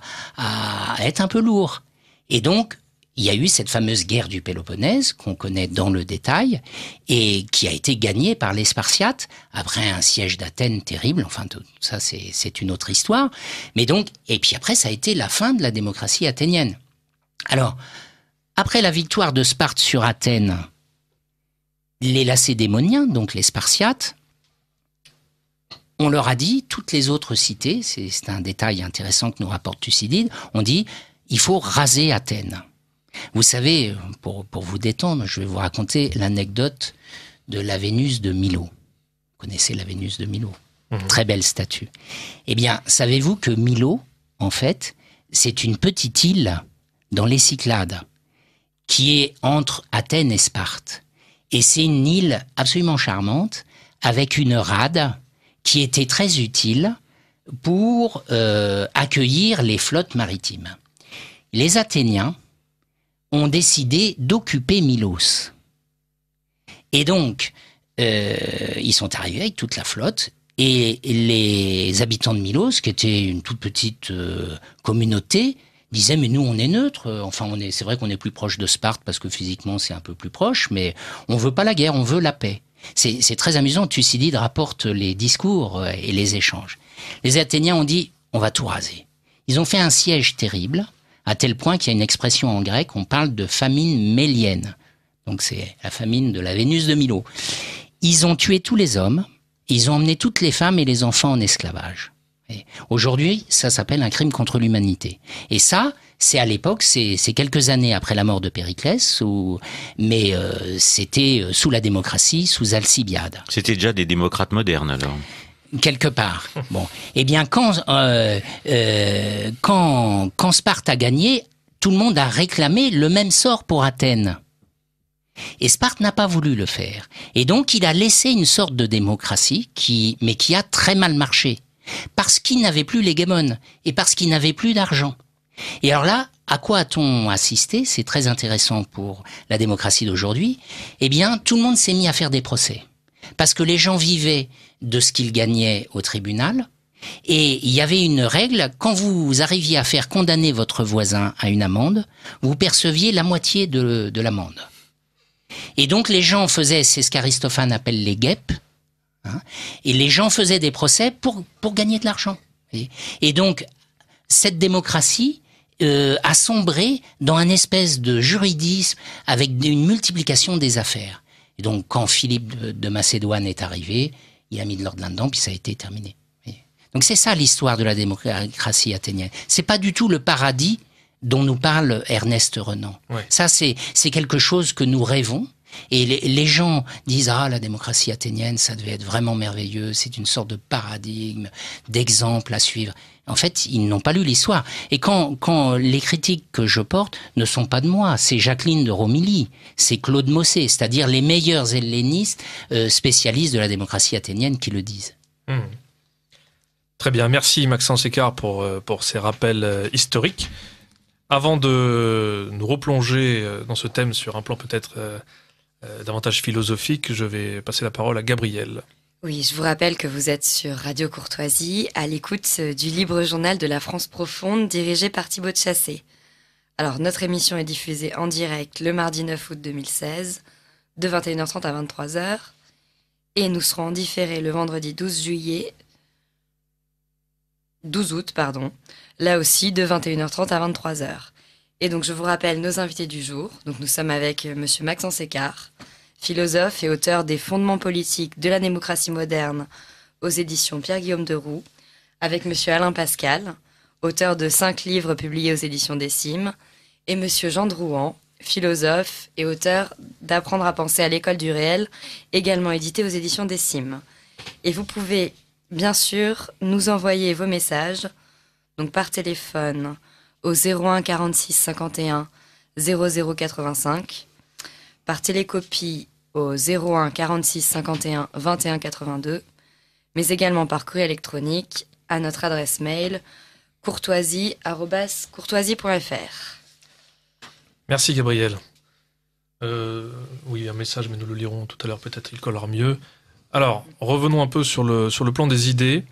être un peu lourds. Et donc, il y a eu cette fameuse guerre du Péloponnèse, qu'on connaît dans le détail, et qui a été gagnée par les Spartiates, après un siège d'Athènes terrible, enfin tout ça c'est une autre histoire, mais donc, et puis après ça a été la fin de la démocratie athénienne. Alors, après la victoire de Sparte sur Athènes, les Lacédémoniens, donc les Spartiates, on leur a dit, toutes les autres cités, c'est un détail intéressant que nous rapporte Thucydide, on dit, il faut raser Athènes. Vous savez, pour vous détendre, je vais vous raconter l'anecdote de la Vénus de Milo. Vous connaissez la Vénus de Milo? Très belle statue. Eh bien, savez-vous que Milo, en fait, c'est une petite île dans les Cyclades, qui est entre Athènes et Sparte. Et c'est une île absolument charmante, avec une rade qui était très utile pour accueillir les flottes maritimes. Les Athéniens ont décidé d'occuper Milos. Et donc, ils sont arrivés avec toute la flotte, et les habitants de Milos, qui étaient une toute petite communauté, disaient, mais nous, on est neutres. Enfin, c'est vrai qu'on est plus proche de Sparte, parce que physiquement, c'est un peu plus proche, mais on veut pas la guerre, on veut la paix. C'est très amusant, Thucydide rapporte les discours et les échanges. Les Athéniens ont dit, on va tout raser. Ils ont fait un siège terrible, à tel point qu'il y a une expression en grec, on parle de famine mélienne. Donc c'est la famine de la Vénus de Milo. Ils ont tué tous les hommes, ils ont emmené toutes les femmes et les enfants en esclavage. Aujourd'hui, ça s'appelle un crime contre l'humanité. Et ça, c'est à l'époque, c'est quelques années après la mort de Périclès, mais c'était sous la démocratie, sous Alcibiade. C'était déjà des démocrates modernes alors. Quelque part. Bon, eh bien, quand Sparte a gagné, tout le monde a réclamé le même sort pour Athènes. Et Sparte n'a pas voulu le faire. Et donc, il a laissé une sorte de démocratie mais qui a très mal marché. Parce qu'il n'avait plus l'hégémone et parce qu'il n'avait plus d'argent. Et alors là, à quoi a-t-on assisté? C'est très intéressant pour la démocratie d'aujourd'hui. Eh bien, tout le monde s'est mis à faire des procès. Parce que les gens vivaient de ce qu'ils gagnaient au tribunal. Et il y avait une règle, quand vous arriviez à faire condamner votre voisin à une amende, vous perceviez la moitié de l'amende. Et donc les gens faisaient, c'est ce qu'Aristophane appelle les guêpes, hein, et les gens faisaient des procès pour gagner de l'argent. Et donc, cette démocratie a sombré dans un espèce de juridisme avec une multiplication des affaires. Et donc, quand Philippe de Macédoine est arrivé, il a mis de l'ordre là-dedans, puis ça a été terminé. Donc c'est ça l'histoire de la démocratie athénienne. C'est pas du tout le paradis dont nous parle Ernest Renan. Ouais. Ça, c'est quelque chose que nous rêvons. Et les gens disent « Ah, la démocratie athénienne, ça devait être vraiment merveilleux, c'est une sorte de paradigme, d'exemple à suivre. » En fait, ils n'ont pas lu l'histoire. Et quand les critiques que je porte ne sont pas de moi, c'est Jacqueline de Romilly, c'est Claude Mossé, c'est-à-dire les meilleurs hellénistes spécialistes de la démocratie athénienne qui le disent. Très bien, merci Maxence Écart pour ces rappels historiques. Avant de nous replonger dans ce thème sur un plan peut-être davantage philosophique, je vais passer la parole à Gabrielle. Oui, je vous rappelle que vous êtes sur Radio Courtoisie, à l'écoute du libre journal de la France profonde, dirigé par Thibaut de Chassé. Alors, notre émission est diffusée en direct le mardi 9 août 2016, de 21h30 à 23h, et nous serons en différé le vendredi 12 août, là aussi de 21h30 à 23h. Et donc, je vous rappelle nos invités du jour. Donc, nous sommes avec monsieur Maxence Écart, philosophe et auteur des Fondements politiques de la démocratie moderne aux éditions Pierre-Guillaume Deroux, avec monsieur Alain Pascal, auteur de 5 livres publiés aux éditions Décime, et monsieur Jean Drouan, philosophe et auteur d'Apprendre à penser à l'école du réel, également édité aux éditions Décime. Et vous pouvez, bien sûr, nous envoyer vos messages, donc par téléphone, au 01 46 51 00 85, par télécopie au 01 46 51 21 82, mais également par courrier électronique à notre adresse mail courtoisie@courtoisie.fr. Merci Gabriel. Oui, un message, mais nous le lirons tout à l'heure, peut-être il collera mieux. Alors, revenons un peu sur le plan des idées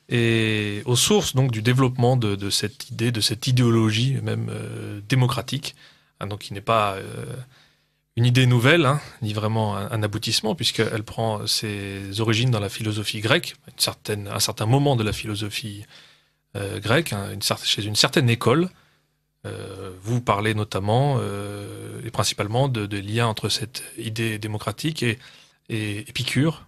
et aux sources donc du développement de cette idée, de cette idéologie même démocratique, hein, donc qui n'est pas une idée nouvelle, hein, ni vraiment un aboutissement, puisqu'elle prend ses origines dans la philosophie grecque, un certain moment de la philosophie grecque, hein, chez une certaine école Vous parlez notamment et principalement de liens entre cette idée démocratique et Épicure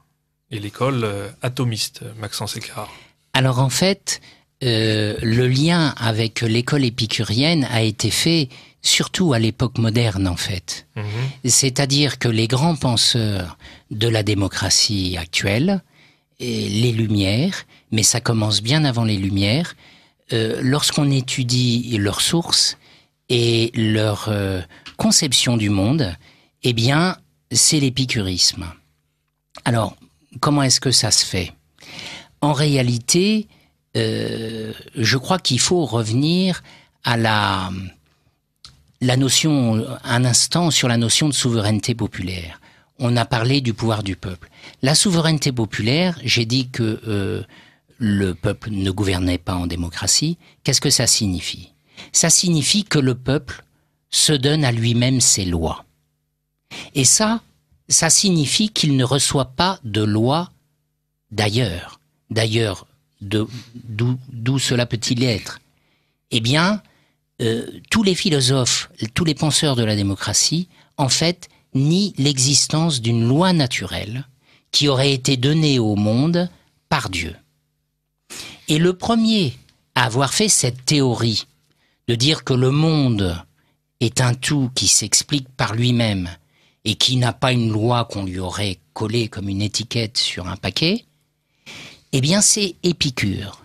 et l'école atomiste, Maxence Écart. Alors en fait, le lien avec l'école épicurienne a été fait surtout à l'époque moderne en fait. C'est-à-dire que les grands penseurs de la démocratie actuelle, les Lumières, mais ça commence bien avant les Lumières, lorsqu'on étudie leurs sources et leur conception du monde, eh bien, c'est l'épicurisme. Alors, comment est-ce que ça se fait ? En réalité, je crois qu'il faut revenir à la notion, un instant, sur la notion de souveraineté populaire. On a parlé du pouvoir du peuple. La souveraineté populaire, j'ai dit que le peuple ne gouvernait pas en démocratie. Qu'est-ce que ça signifie ? Ça signifie que le peuple se donne à lui-même ses lois. Et ça signifie qu'il ne reçoit pas de lois d'ailleurs. D'ailleurs, d'où cela peut-il être ? Eh bien, tous les philosophes, tous les penseurs de la démocratie, en fait, nient l'existence d'une loi naturelle qui aurait été donnée au monde par Dieu. Et le premier à avoir fait cette théorie de dire que le monde est un tout qui s'explique par lui-même et qui n'a pas une loi qu'on lui aurait collée comme une étiquette sur un paquet, eh bien c'est Épicure.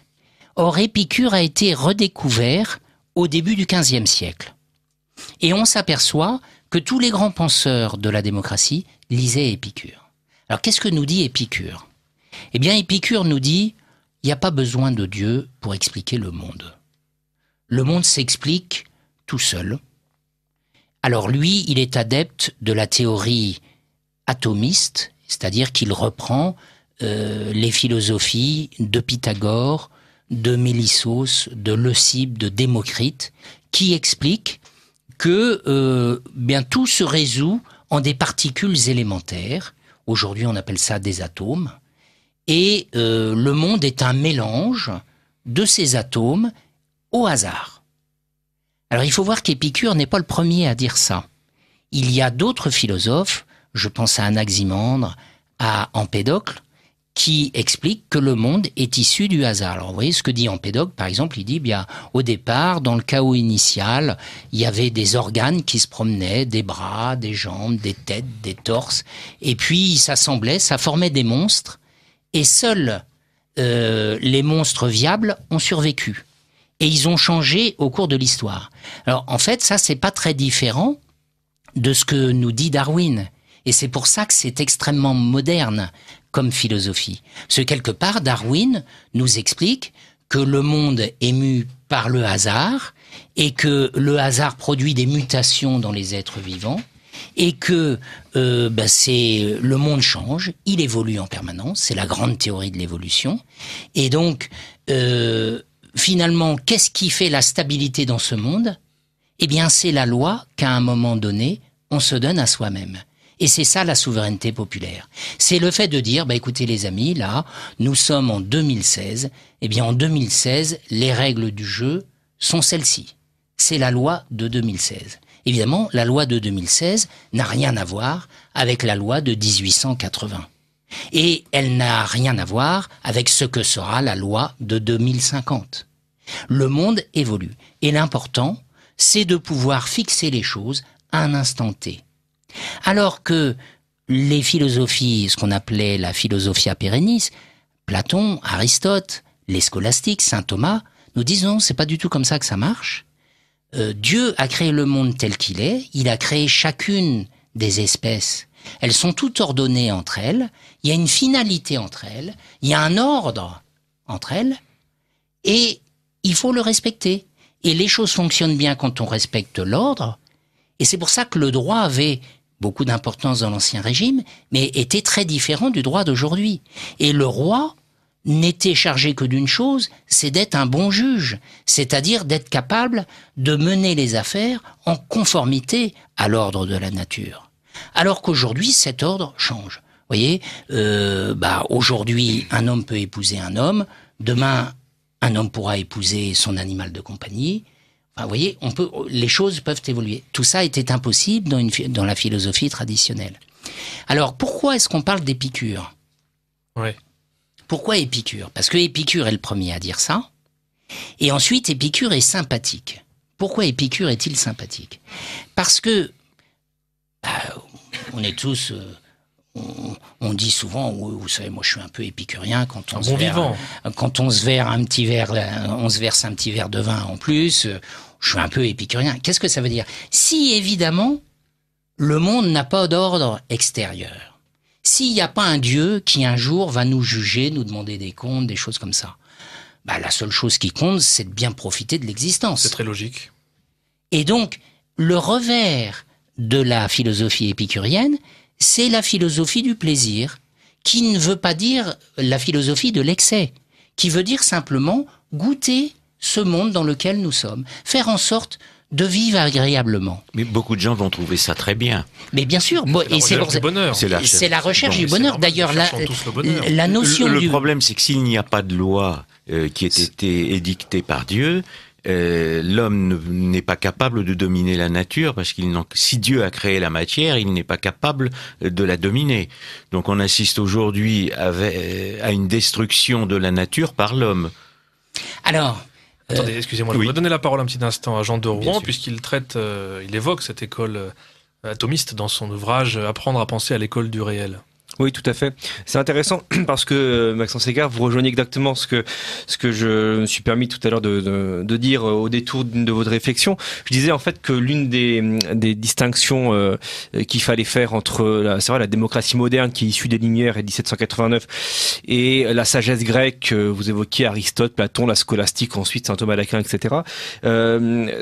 Or Épicure a été redécouvert au début du XVe siècle. Et on s'aperçoit que tous les grands penseurs de la démocratie lisaient Épicure. Alors qu'est-ce que nous dit Épicure ? Eh bien Épicure nous dit il n'y a pas besoin de Dieu pour expliquer le monde. Le monde s'explique tout seul. Alors lui, il est adepte de la théorie atomiste, c'est-à-dire qu'il reprend les philosophies de Pythagore, de Mélissos, de Leucippe, de Démocrite, qui expliquent que bien tout se résout en des particules élémentaires. Aujourd'hui, on appelle ça des atomes. Et le monde est un mélange de ces atomes au hasard. Alors il faut voir qu'Épicure n'est pas le premier à dire ça. Il y a d'autres philosophes, je pense à Anaximandre, à Empédocle, qui expliquent que le monde est issu du hasard. Alors vous voyez ce que dit Empédocle, par exemple, il dit bien au départ, dans le chaos initial, il y avait des organes qui se promenaient, des bras, des jambes, des têtes, des torses, et puis ils s'assemblaient, ça formait des monstres, et seuls les monstres viables ont survécu. Et ils ont changé au cours de l'histoire. Alors en fait, ça c'est pas très différent de ce que nous dit Darwin. Et c'est pour ça que c'est extrêmement moderne comme philosophie. Parce que quelque part, Darwin nous explique que le monde est mu par le hasard et que le hasard produit des mutations dans les êtres vivants et que le monde change, il évolue en permanence, c'est la grande théorie de l'évolution. Et donc, finalement, qu'est-ce qui fait la stabilité dans ce monde ? Eh bien, c'est la loi qu'à un moment donné, on se donne à soi-même. Et c'est ça la souveraineté populaire. C'est le fait de dire, écoutez les amis, là, nous sommes en 2016. Eh bien, en 2016, les règles du jeu sont celles-ci. C'est la loi de 2016. Évidemment, la loi de 2016 n'a rien à voir avec la loi de 1880. Et elle n'a rien à voir avec ce que sera la loi de 2050. Le monde évolue. Et l'important, c'est de pouvoir fixer les choses à un instant T. Alors que les philosophies, ce qu'on appelait la philosophia perennis, Platon, Aristote, les scolastiques, saint Thomas, nous disent non, c'est pas du tout comme ça que ça marche. Dieu a créé le monde tel qu'il est, il a créé chacune des espèces. Elles sont toutes ordonnées entre elles, il y a une finalité entre elles, il y a un ordre entre elles, et il faut le respecter. Et les choses fonctionnent bien quand on respecte l'ordre, et c'est pour ça que le droit avait beaucoup d'importance dans l'Ancien Régime, mais était très différent du droit d'aujourd'hui. Et le roi n'était chargé que d'une chose, c'est d'être un bon juge, c'est-à-dire d'être capable de mener les affaires en conformité à l'ordre de la nature. Alors qu'aujourd'hui, cet ordre change. Vous voyez, aujourd'hui, un homme peut épouser un homme, demain, un homme pourra épouser son animal de compagnie. vous voyez, les choses peuvent évoluer. Tout ça était impossible dans la philosophie traditionnelle. Alors, pourquoi est-ce qu'on parle d'Épicure ? Ouais. Pourquoi Épicure ? Parce que Épicure est le premier à dire ça. Et ensuite, Épicure est sympathique. Pourquoi Épicure est-il sympathique ? Parce que, on est tous... on dit souvent, vous savez, moi je suis un peu épicurien quand on se verse un petit verre de vin en plus, je suis un peu épicurien. Qu'est-ce que ça veut dire ? Si évidemment le monde n'a pas d'ordre extérieur, s'il n'y a pas un Dieu qui un jour va nous juger, nous demander des comptes, des choses comme ça, la seule chose qui compte, c'est de bien profiter de l'existence. C'est très logique. Et donc, le revers de la philosophie épicurienne, c'est la philosophie du plaisir, qui ne veut pas dire la philosophie de l'excès, qui veut dire simplement goûter ce monde dans lequel nous sommes, faire en sorte de vivre agréablement. Mais beaucoup de gens vont trouver ça très bien. Mais bien sûr, c'est la recherche du bonheur. D'ailleurs, la notion Le problème, c'est que s'il n'y a pas de loi qui ait été édictée par Dieu, l'homme n'est pas capable de dominer la nature parce si Dieu a créé la matière, il n'est pas capable de la dominer. Donc on assiste aujourd'hui à une destruction de la nature par l'homme. Alors, attendez, excusez-moi, je vais donner la parole un petit instant à Jean de Rouen puisqu'il il évoque cette école atomiste dans son ouvrage Apprendre à penser à l'école du réel. Oui, tout à fait. C'est intéressant parce que Maxence Égard, vous rejoignez exactement ce que je me suis permis tout à l'heure de dire au détour d'une de votre réflexion. Je disais en fait que l'une des distinctions qu'il fallait faire entre la démocratie moderne qui est issue des Lumières et 1789 et la sagesse grecque, vous évoquiez Aristote, Platon, la scolastique, ensuite saint Thomas d'Aquin, etc.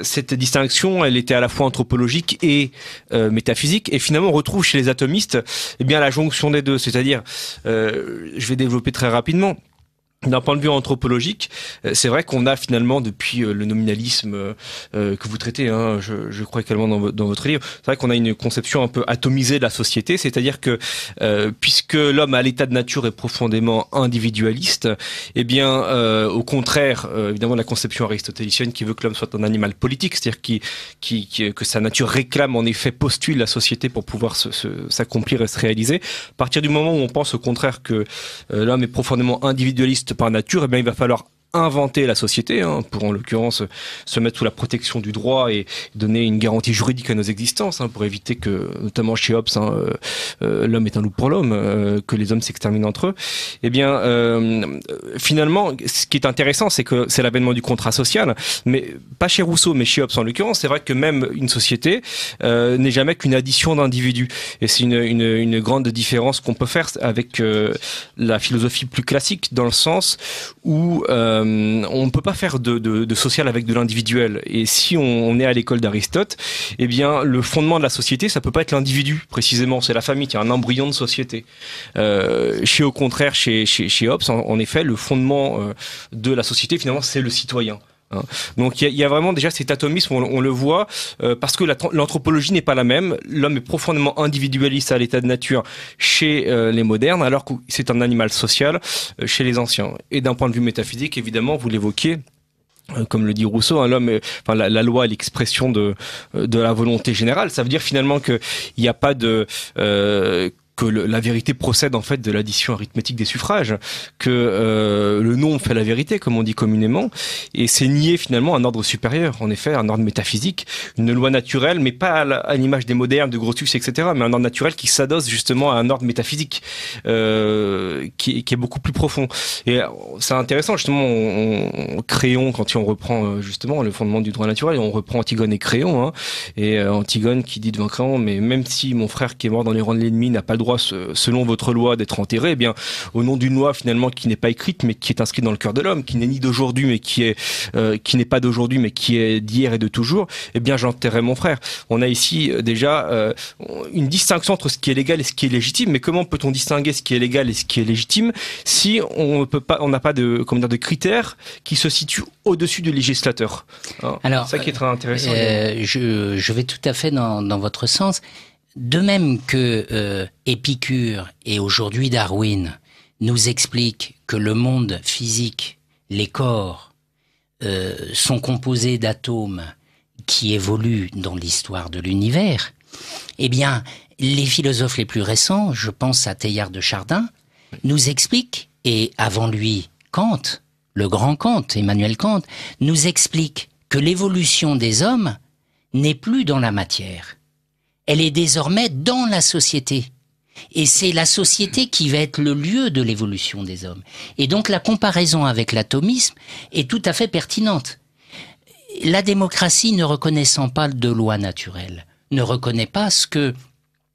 Cette distinction, elle était à la fois anthropologique et métaphysique. Et finalement, on retrouve chez les atomistes, la jonction des deux, c'est-à-dire, je vais développer très rapidement. D'un point de vue anthropologique, c'est vrai qu'on a finalement depuis le nominalisme que vous traitez, je crois également dans votre livre, c'est vrai qu'on a une conception un peu atomisée de la société, c'est-à-dire que puisque l'homme à l'état de nature est profondément individualiste, au contraire, évidemment, la conception aristotélicienne qui veut que l'homme soit un animal politique, c'est-à-dire que sa nature réclame en effet, postule la société pour pouvoir s'accomplir et se réaliser. À partir du moment où on pense au contraire que l'homme est profondément individualiste par nature, il va falloir inventer la société, pour en l'occurrence se mettre sous la protection du droit et donner une garantie juridique à nos existences, pour éviter que, notamment chez Hobbes, l'homme est un loup pour l'homme, que les hommes s'exterminent entre eux. Finalement, ce qui est intéressant, c'est que c'est l'avènement du contrat social, mais pas chez Rousseau, mais chez Hobbes en l'occurrence. C'est vrai que même une société n'est jamais qu'une addition d'individus, et c'est une grande différence qu'on peut faire avec la philosophie plus classique, dans le sens où on ne peut pas faire de social avec de l'individuel. Et si on est à l'école d'Aristote, le fondement de la société, ça peut pas être l'individu, précisément. C'est la famille qui est un embryon de société. Au contraire, chez Hobbes, en effet, le fondement de la société, finalement, c'est le citoyen. Donc il y a vraiment déjà cet atomisme, on le voit, parce que l'anthropologie n'est pas la même. L'homme est profondément individualiste à l'état de nature chez les modernes, alors que c'est un animal social chez les anciens. Et d'un point de vue métaphysique, évidemment, vous l'évoquiez, comme le dit Rousseau, la loi est l'expression de la volonté générale. Ça veut dire finalement que il n'y a pas que la vérité procède en fait de l'addition arithmétique des suffrages, que le nombre fait la vérité, comme on dit communément, et c'est nier finalement un ordre supérieur, en effet, un ordre métaphysique, une loi naturelle, mais pas à l'image des modernes, de Grotius, etc., mais un ordre naturel qui s'adosse justement à un ordre métaphysique, qui est beaucoup plus profond. Et c'est intéressant, justement, Créon, quand on reprend justement le fondement du droit naturel, on reprend Antigone et Créon, et Antigone qui dit devant Créon, mais même si mon frère qui est mort dans les rangs de l'ennemi n'a pas le droit, selon votre loi, d'être enterré, au nom d'une loi finalement qui n'est pas écrite mais qui est inscrite dans le cœur de l'homme, qui n'est ni d'aujourd'hui mais qui n'est pas d'aujourd'hui mais qui est d'hier et de toujours, j'enterrerai mon frère. On a ici déjà une distinction entre ce qui est légal et ce qui est légitime, mais comment peut-on distinguer ce qui est légal et ce qui est légitime si on n'a pas de critères qui se situent au-dessus du législateur. Alors, c'est ça qui est très intéressant. Je vais tout à fait dans votre sens. De même que Épicure et aujourd'hui Darwin nous expliquent que le monde physique, les corps, sont composés d'atomes qui évolue dans l'histoire de l'univers, eh bien, les philosophes les plus récents, je pense à Teilhard de Chardin, nous expliquent, et avant lui, Kant, le grand Kant, Emmanuel Kant, nous explique que l'évolution des hommes n'est plus dans la matière. Elle est désormais dans la société. Et c'est la société qui va être le lieu de l'évolution des hommes. Et donc la comparaison avec l'atomisme est tout à fait pertinente. La démocratie, ne reconnaissant pas de loi naturelle, ne reconnaît pas ce que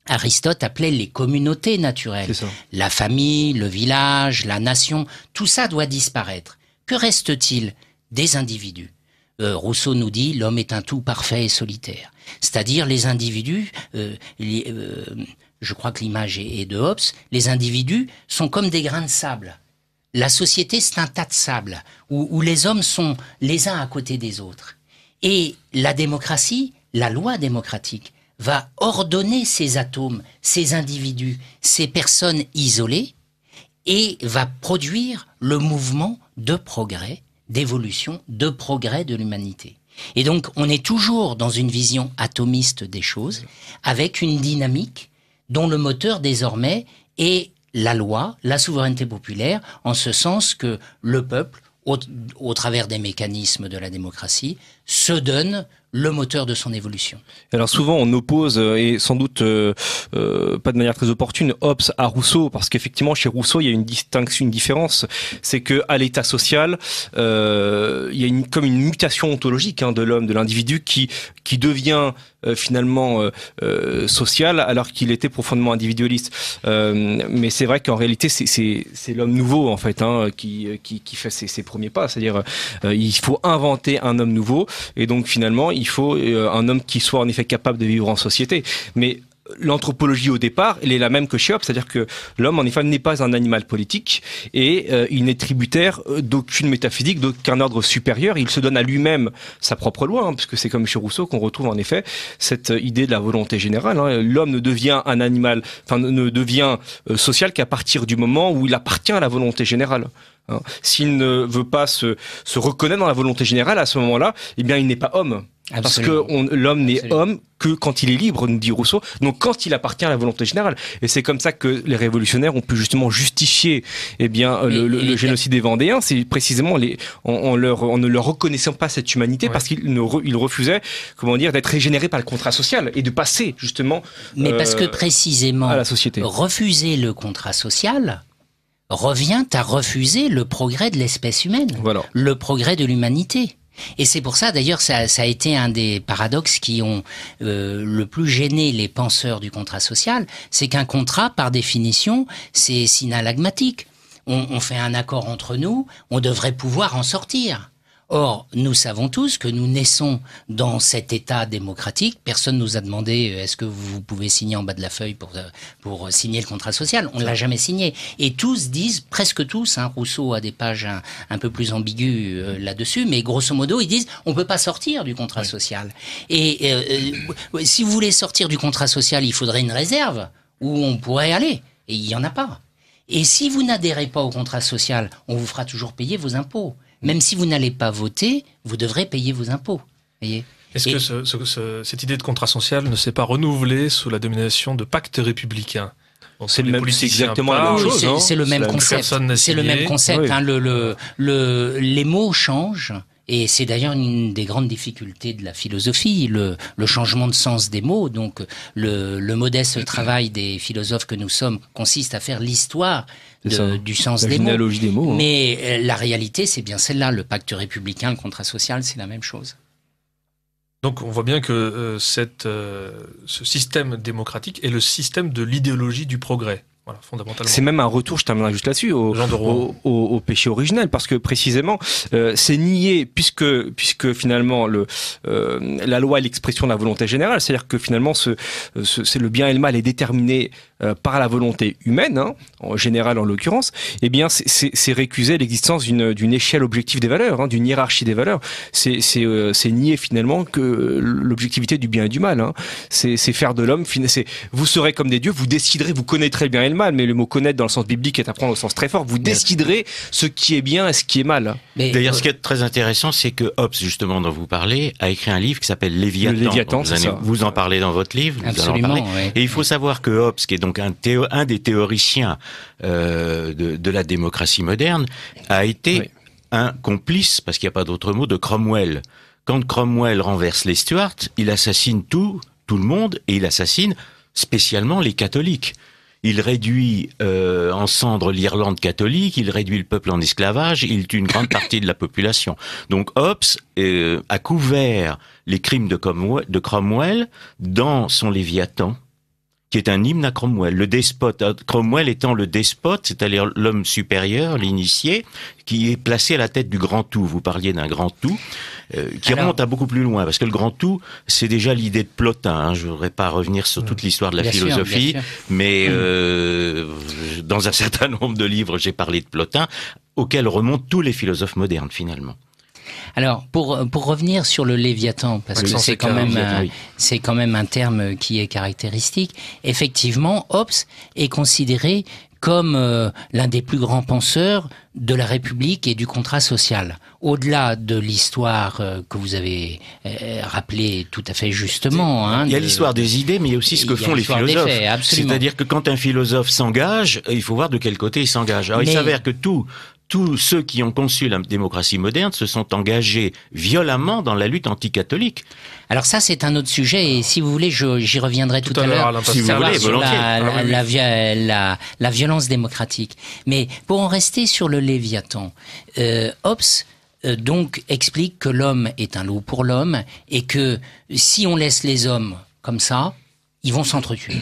Aristote appelait les communautés naturelles. La famille, le village, la nation, tout ça doit disparaître. Que reste-t-il des individus ? Rousseau nous dit « l'homme est un tout parfait et solitaire ». C'est-à-dire les individus, je crois que l'image est de Hobbes, les individus sont comme des grains de sable. La société, c'est un tas de sable, où les hommes sont les uns à côté des autres. Et la démocratie, la loi démocratique, va ordonner ces atomes, ces individus, ces personnes isolées, et va produire le mouvement de progrès, d'évolution, de progrès de l'humanité. Et donc, on est toujours dans une vision atomiste des choses, avec une dynamique dont le moteur désormais est la loi, la souveraineté populaire, en ce sens que le peuple, au travers des mécanismes de la démocratie, se donne le moteur de son évolution. Alors souvent on oppose, et sans doute pas de manière très opportune, Hobbes à Rousseau, parce qu'effectivement chez Rousseau il y a une distinction, une différence, c'est que à l'état social il y a comme une mutation ontologique de l'homme, de l'individu qui devient finalement social alors qu'il était profondément individualiste. Mais c'est vrai qu'en réalité c'est l'homme nouveau en fait qui fait ses premiers pas, c'est-à-dire il faut inventer un homme nouveau, et donc finalement il faut un homme qui soit en effet capable de vivre en société. Mais l'anthropologie au départ, elle est la même que chez Hobbes, c'est-à-dire que l'homme en effet n'est pas un animal politique et il n'est tributaire d'aucune métaphysique, d'aucun ordre supérieur. Il se donne à lui-même sa propre loi, puisque c'est comme chez Rousseau qu'on retrouve en effet cette idée de la volonté générale. L'homme ne devient un animal, ne devient social qu'à partir du moment où il appartient à la volonté générale. S'il ne veut pas se reconnaître dans la volonté générale, à ce moment-là, eh bien, il n'est pas homme. Absolument. Parce que l'homme n'est homme que quand il est libre, nous dit Rousseau, donc quand il appartient à la volonté générale. Et c'est comme ça que les révolutionnaires ont pu justement justifier le génocide des Vendéens, c'est précisément en ne leur reconnaissant pas cette humanité, parce qu'ils refusaient, d'être régénérés par le contrat social et de passer justement parce que précisément à la société. Refuser le contrat social revient à refuser le progrès de l'espèce humaine, le progrès de l'humanité. Et c'est pour ça, d'ailleurs, ça a été un des paradoxes qui ont le plus gêné les penseurs du contrat social, c'est qu'un contrat, par définition, c'est synalagmatique. On fait un accord entre nous, on devrait pouvoir en sortir. Or, nous savons tous que nous naissons dans cet état démocratique. Personne nous a demandé est-ce que vous pouvez signer en bas de la feuille pour signer le contrat social. On ne l'a jamais signé. Et tous disent, presque tous, Rousseau a des pages un peu plus ambiguës là-dessus, mais grosso modo, ils disent on peut pas sortir du contrat social. Et si vous voulez sortir du contrat social, il faudrait une réserve où on pourrait aller. Et il y en a pas. Et si vous n'adhérez pas au contrat social, on vous fera toujours payer vos impôts. Même si vous n'allez pas voter, vous devrez payer vos impôts. Voyez ? Est-ce que cette idée de contrat social ne s'est pas renouvelée sous la domination de pactes républicains ? C'est exactement la même chose. C'est le même concept. C'est le même concept. Les mots changent. Et c'est d'ailleurs une des grandes difficultés de la philosophie, le changement de sens des mots. Donc, le modeste travail des philosophes que nous sommes consiste à faire l'histoire du sens des mots. Mais la réalité, c'est bien celle-là. Le pacte républicain, le contrat social, c'est la même chose. Donc, on voit bien que ce système démocratique est le système de l'idéologie du progrès. Voilà, fondamentalement. C'est même un retour, je terminerai juste là-dessus, au péché originel, parce que précisément, c'est nié, puisque finalement la loi est l'expression de la volonté générale, c'est-à-dire que finalement, c'est le bien et le mal est déterminé par la volonté humaine, en général en l'occurrence. Eh bien, c'est récuser l'existence d'une échelle objective des valeurs, d'une hiérarchie des valeurs. C'est nier finalement que l'objectivité du bien et du mal. C'est faire de l'homme. Vous serez comme des dieux, vous déciderez, vous connaîtrez le bien et le mal. mal, mais le mot connaître dans le sens biblique est à prendre au sens très fort. Vous déciderez ce qui est bien et ce qui est mal. D'ailleurs, ce qui est très intéressant, c'est que Hobbes, justement, dont vous parlez, a écrit un livre qui s'appelle Léviathan. Le Léviathan, vous en parlez dans votre livre. Absolument, oui. Et il faut savoir que Hobbes, qui est donc un des théoriciens de la démocratie moderne, a été un complice, parce qu'il n'y a pas d'autre mot, de Cromwell. Quand Cromwell renverse les Stuarts, il assassine tout le monde, et il assassine spécialement les catholiques. Il réduit en cendres l'Irlande catholique, il réduit le peuple en esclavage, il tue une grande partie de la population. Donc Hobbes a couvert les crimes de Cromwell dans son Léviathan, qui est un hymne à Cromwell. Le despote, Cromwell étant le despote, c'est-à-dire l'homme supérieur, l'initié, qui est placé à la tête du grand tout. Vous parliez d'un grand tout, qui remonte à beaucoup plus loin, parce que le grand tout, c'est déjà l'idée de Plotin. Je ne voudrais pas revenir sur toute l'histoire de la philosophie, mais dans un certain nombre de livres, j'ai parlé de Plotin, auquel remontent tous les philosophes modernes, finalement. Alors, pour revenir sur le Léviathan, parce que c'est quand même un terme qui est caractéristique, effectivement, Hobbes est considéré comme l'un des plus grands penseurs de la République et du contrat social. Au-delà de l'histoire que vous avez rappelée tout à fait justement. Il y a l'histoire des idées, mais il y a aussi ce que font les philosophes. C'est-à-dire que quand un philosophe s'engage, il faut voir de quel côté il s'engage. Alors, il s'avère que tous ceux qui ont conçu la démocratie moderne se sont engagés violemment dans la lutte anticatholique. Alors ça, c'est un autre sujet, et si vous voulez, j'y reviendrai tout à l'heure. Si vous voulez, sur la violence démocratique. Mais pour en rester sur le Léviathan, Hobbes donc explique que l'homme est un loup pour l'homme, et que si on laisse les hommes comme ça, ils vont s'entretuer.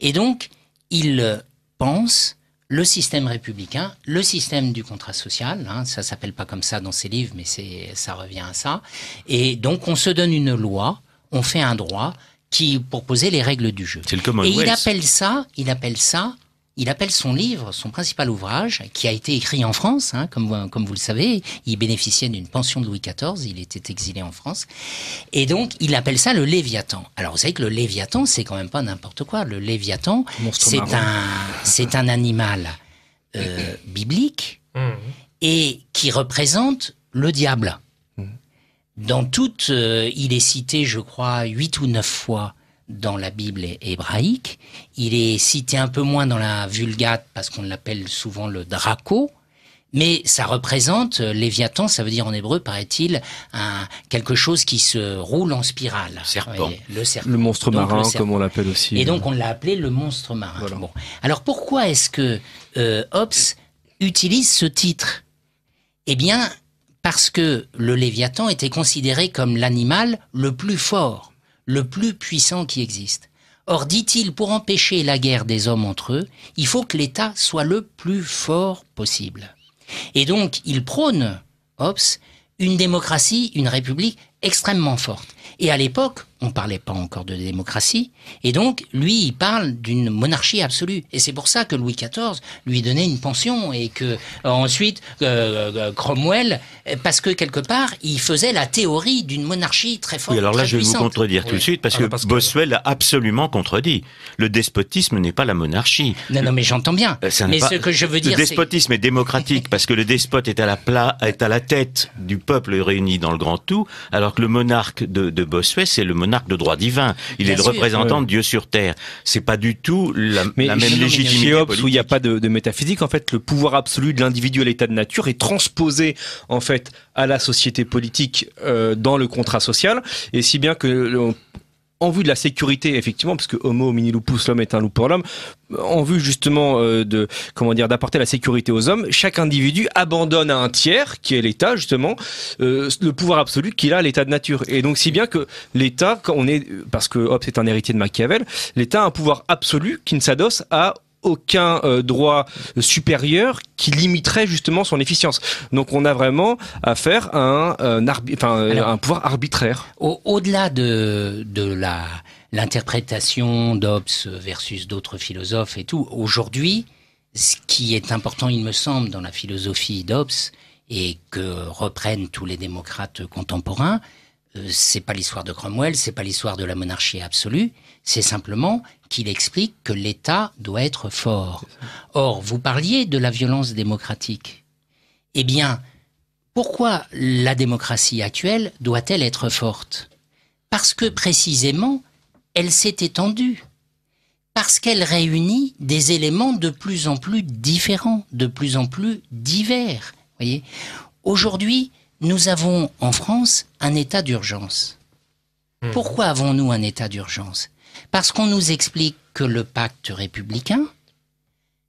Et donc, il pense le système républicain, le système du contrat social, ça s'appelle pas comme ça dans ses livres, mais ça revient à ça. Et donc on se donne une loi, on fait un droit pour poser les règles du jeu. C'est le Commonwealth. Et il appelle son livre, son principal ouvrage, qui a été écrit en France, comme vous le savez, il bénéficiait d'une pension de Louis XIV, il était exilé en France, et donc il appelle ça le Léviathan. Alors vous savez que le Léviathan, c'est quand même pas n'importe quoi. Le Léviathan, c'est un animal biblique et qui représente le diable. Dans il est cité, je crois, 8 ou 9 fois dans la Bible hébraïque. Il est cité un peu moins dans la Vulgate parce qu'on l'appelle souvent le Draco, mais ça représente, Léviathan, ça veut dire en hébreu, paraît-il, quelque chose qui se roule en spirale. Serpent. Le serpent. Le monstre marin, comme on l'appelle aussi. Et donc on l'a appelé le monstre marin. Voilà. Bon. Alors pourquoi est-ce que Hobbes utilise ce titre ? Eh bien, parce que le Léviathan était considéré comme l'animal le plus fort, le plus puissant qui existe. Or, dit-il, pour empêcher la guerre des hommes entre eux, il faut que l'État soit le plus fort possible. Et donc, il prône, Hobbes, une démocratie, une république extrêmement forte. Et à l'époque, on ne parlait pas encore de démocratie, et donc, lui, il parle d'une monarchie absolue. Et c'est pour ça que Louis XIV lui donnait une pension, et que ensuite, Cromwell, parce que quelque part, il faisait la théorie d'une monarchie très forte, oui, alors là, très je vais vous puissante. contredire tout de suite, parce que Boswell a absolument contredit. Le despotisme n'est pas la monarchie. Non, mais j'entends bien. Mais ce que je veux dire, le despotisme est démocratique, parce que le despote est à la tête du peuple réuni dans le grand tout, alors que le monarque de Bossuet, c'est le monarque de droit divin. Il est le représentant de Dieu sur terre. C'est pas du tout la même légitimité chez Hobbes, politique. où il n'y a pas de métaphysique, en fait, le pouvoir absolu de l'individu à l'état de nature est transposé, en fait, à la société politique dans le contrat social, et si bien que en vue de la sécurité, effectivement, parce que homo homini lupus, l'homme est un loup pour l'homme, en vue justement d'apporter la sécurité aux hommes, chaque individu abandonne à un tiers, qui est l'État justement, le pouvoir absolu qu'il a à l'état de nature. Et donc si bien que l'État, parce que Hobbes est un héritier de Machiavel, l'État a un pouvoir absolu qui ne s'adosse à aucun droit supérieur qui limiterait justement son efficience. Donc on a vraiment affaire à un pouvoir arbitraire. Au-delà de l'interprétation d'Hobbes versus d'autres philosophes et tout, aujourd'hui, ce qui est important, il me semble, dans la philosophie d'Hobbes, et que reprennent tous les démocrates contemporains, c'est pas l'histoire de Cromwell, c'est pas l'histoire de la monarchie absolue, c'est simplement qu'il explique que l'État doit être fort. Or, vous parliez de la violence démocratique. Eh bien, pourquoi la démocratie actuelle doit-elle être forte? Parce que précisément, elle s'est étendue. Parce qu'elle réunit des éléments de plus en plus différents, de plus en plus divers. Voyez, aujourd'hui, nous avons en France un état d'urgence. Pourquoi avons-nous un état d'urgence? Parce qu'on nous explique que le pacte républicain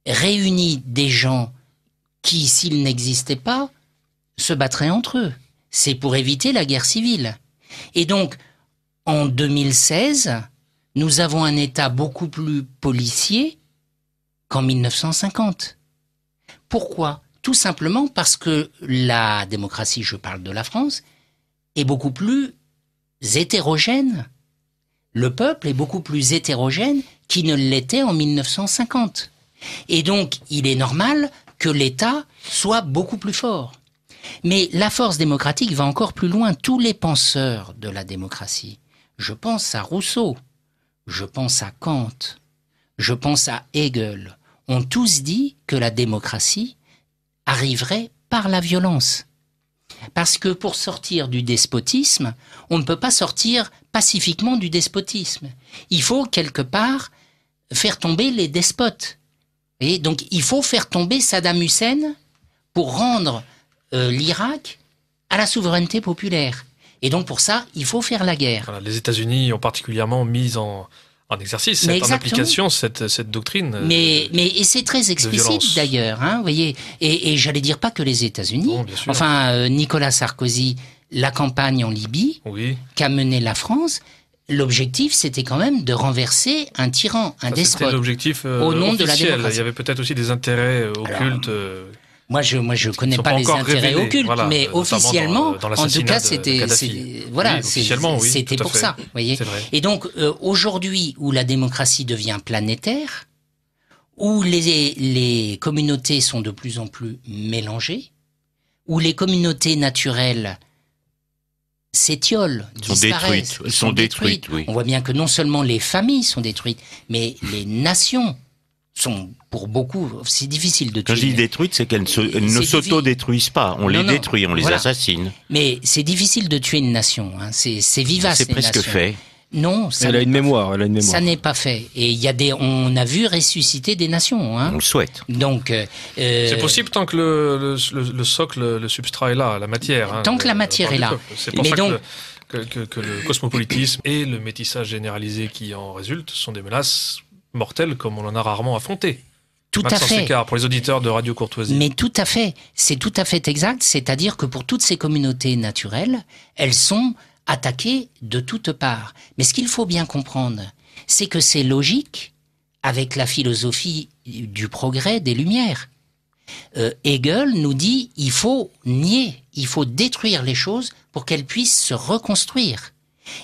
réunit des gens qui, s'ils n'existaient pas, se battraient entre eux. C'est pour éviter la guerre civile. Et donc, en 2016, nous avons un État beaucoup plus policier qu'en 1950. Pourquoi? Tout simplement parce que la démocratie, je parle de la France, est beaucoup plus hétérogène. Le peuple est beaucoup plus hétérogène qu'il ne l'était en 1950. Et donc, il est normal que l'État soit beaucoup plus fort. Mais la force démocratique va encore plus loin. Tous les penseurs de la démocratie, je pense à Rousseau, je pense à Kant, je pense à Hegel, ont tous dit que la démocratie arriverait par la violence. Parce que pour sortir du despotisme, on ne peut pas sortir pacifiquement du despotisme. Il faut quelque part faire tomber les despotes. Et donc il faut faire tomber Saddam Hussein pour rendre l'Irak à la souveraineté populaire. Et donc pour ça, il faut faire la guerre. Voilà, les États-Unis ont particulièrement mis en exercice, en application cette doctrine. Et c'est très explicite d'ailleurs, hein, vous voyez. Et j'allais dire pas que les États-Unis. Enfin, Nicolas Sarkozy, la campagne en Libye, qu'a menée la France. L'objectif, c'était quand même de renverser un tyran, un despote. C'était l'objectif au nom de la démocratie. Il y avait peut-être aussi des intérêts occultes. Moi, je connais pas les intérêts occultes, voilà, mais officiellement, dans en tout cas, c'était pour ça. Voyez. Et donc, aujourd'hui, où la démocratie devient planétaire, où les communautés sont de plus en plus mélangées, où les communautés naturelles s'étiolent, disparaissent, sont détruites. Oui. On voit bien que non seulement les familles sont détruites, mais les nations sont, pour beaucoup, c'est difficile de tuer. Quand je dis détruites, c'est qu'elles ne s'auto-détruisent pas. On les détruit, on les assassine. Mais c'est difficile de tuer une nation. Hein. C'est vivace. C'est presque fait. Non, elle a une mémoire. Ça n'est pas fait. Et on a vu ressusciter des nations. Hein. On le souhaite. Donc, c'est possible tant que le socle, le substrat est là, la matière. Tant que la matière est là. C'est pour ça que le cosmopolitisme et le métissage généralisé qui en résultent sont des menaces mortelles comme on en a rarement affronté. Tout à fait. Écart pour les auditeurs de Radio Courtoisie. Mais tout à fait. C'est tout à fait exact. C'est-à-dire que pour toutes ces communautés naturelles, elles sont attaquées de toutes parts. Mais ce qu'il faut bien comprendre, c'est que c'est logique avec la philosophie du progrès des Lumières. Hegel nous dit il faut nier, il faut détruire les choses pour qu'elles puissent se reconstruire.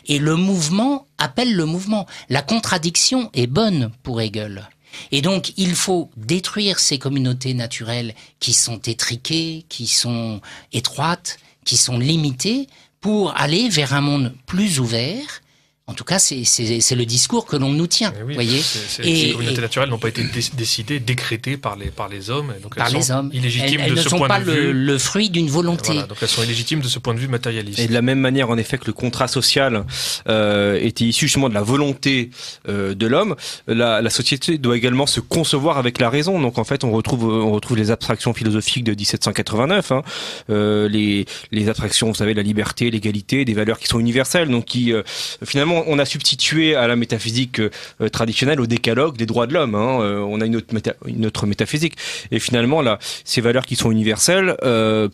Et le mouvement appelle le mouvement. La contradiction est bonne pour Hegel. Et donc, il faut détruire ces communautés naturelles qui sont étriquées, qui sont étroites, qui sont limitées, pour aller vers un monde plus ouvert. En tout cas, c'est le discours que l'on nous tient. Oui, voyez. Ces communautés naturelles n'ont pas été décidées, décrétées par les hommes. Donc par les hommes. Illégitimes elles de ne ce sont point pas de vue. le fruit d'une volonté. Voilà, donc elles sont illégitimes de ce point de vue matérialiste. Et de la même manière, en effet, que le contrat social était issu justement de la volonté de l'homme, la société doit également se concevoir avec la raison. Donc en fait, on retrouve les abstractions philosophiques de 1789, hein, les abstractions, vous savez, la liberté, l'égalité, des valeurs qui sont universelles, donc qui finalement on a substitué à la métaphysique traditionnelle au décalogue des droits de l'homme. Hein. On a une autre métaphysique. Et finalement, là, ces valeurs qui sont universelles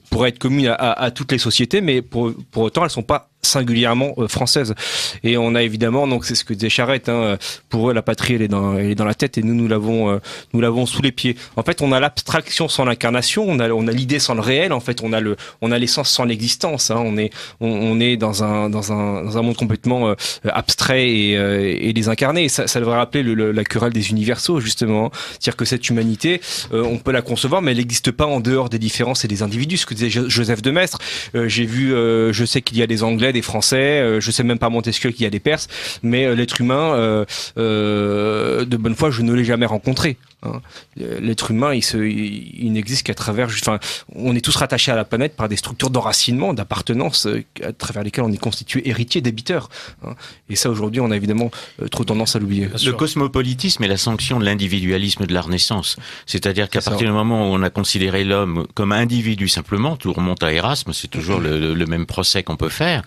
pourraient être communes à toutes les sociétés, mais pour autant, elles ne sont pas singulièrement française. Et on a évidemment, donc c'est ce que disait Charette, hein, pour eux la patrie elle est dans la tête et nous l'avons sous les pieds. En fait, on a l'abstraction sans l'incarnation, on a l'idée sans le réel. En fait, on a l'essence sans l'existence. Hein. On est dans un monde complètement abstrait et désincarné. Et ça devrait rappeler la querelle des universaux justement, c'est-à-dire que cette humanité, on peut la concevoir, mais elle n'existe pas en dehors des différences et des individus. Ce que disait Joseph de Maistre. Je sais qu'il y a des Anglais, des Français, je sais même pas Montesquieu qui a des Perses, mais l'être humain, de bonne foi, je ne l'ai jamais rencontré. Hein. L'être humain, il n'existe qu'à travers... Enfin, on est tous rattachés à la planète par des structures d'enracinement, d'appartenance, à travers lesquelles on est constitué héritier, débiteur. Hein. Et ça, aujourd'hui, on a évidemment trop tendance à l'oublier. Le cosmopolitisme est la sanction de l'individualisme de la Renaissance. C'est-à-dire qu'à partir du moment où on a considéré l'homme comme individu simplement, tout remonte à Erasme, c'est toujours le même procès qu'on peut faire,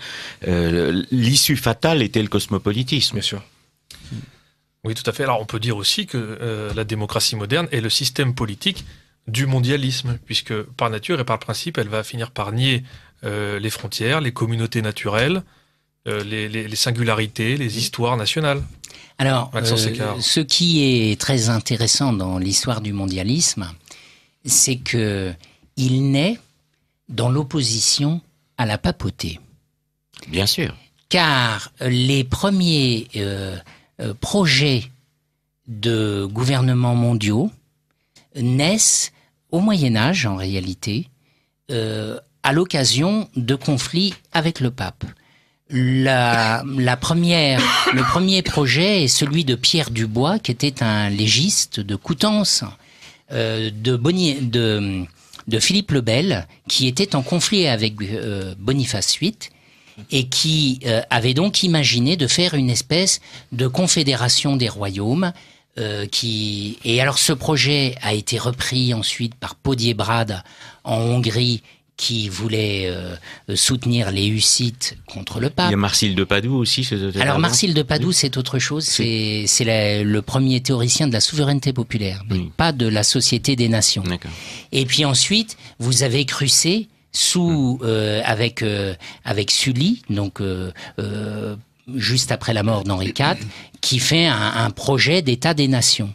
l'issue fatale était le cosmopolitisme. Bien sûr. Oui, tout à fait. Alors on peut dire aussi que la démocratie moderne est le système politique du mondialisme, puisque par nature et par principe, elle va finir par nier les frontières, les communautés naturelles, les singularités, les histoires nationales. Alors, ce qui est très intéressant dans l'histoire du mondialisme, c'est que il naît dans l'opposition à la papauté. Bien sûr. Car les premiers projets de gouvernements mondiaux naissent au Moyen-Âge, en réalité, à l'occasion de conflits avec le pape. Le premier projet est celui de Pierre Dubois, qui était un légiste de Coutances, de Philippe le Bel, qui était en conflit avec Boniface VIII, et qui avait donc imaginé de faire une espèce de confédération des royaumes. Et alors ce projet a été repris ensuite par Podiebrad en Hongrie, qui voulait soutenir les Hussites contre le pape. Il y a Marcille de Padoue aussi. Alors Marcille de Padoue, c'est autre chose. C'est le premier théoricien de la souveraineté populaire, mais pas de la Société des Nations. D'accord. Et puis ensuite, vous avez Crucé avec Sully, donc juste après la mort d'Henri IV, qui fait un projet d'État des nations.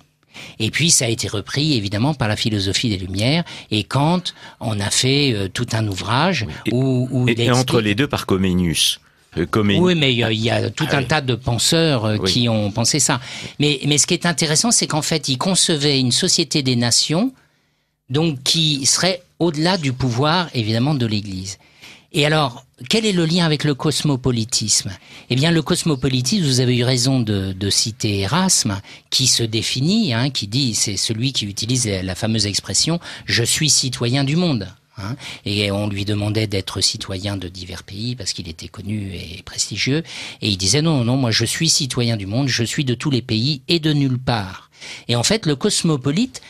Et puis ça a été repris évidemment par la philosophie des Lumières, et Kant en a fait tout un ouvrage où et entre les deux par Comenius. Oui, mais il y a tout un tas de penseurs qui ont pensé ça. Mais ce qui est intéressant, c'est qu'en fait, il concevait une société des nations, donc qui serait au-delà du pouvoir, évidemment, de l'Église. Et alors, quel est le lien avec le cosmopolitisme ? Eh bien, le cosmopolitisme, vous avez eu raison de citer Erasme, qui se définit, qui dit, c'est celui qui utilise la fameuse expression « je suis citoyen du monde ». Et on lui demandait d'être citoyen de divers pays parce qu'il était connu et prestigieux. Et il disait non, moi je suis citoyen du monde, je suis de tous les pays et de nulle part. Et en fait, le cosmopolite,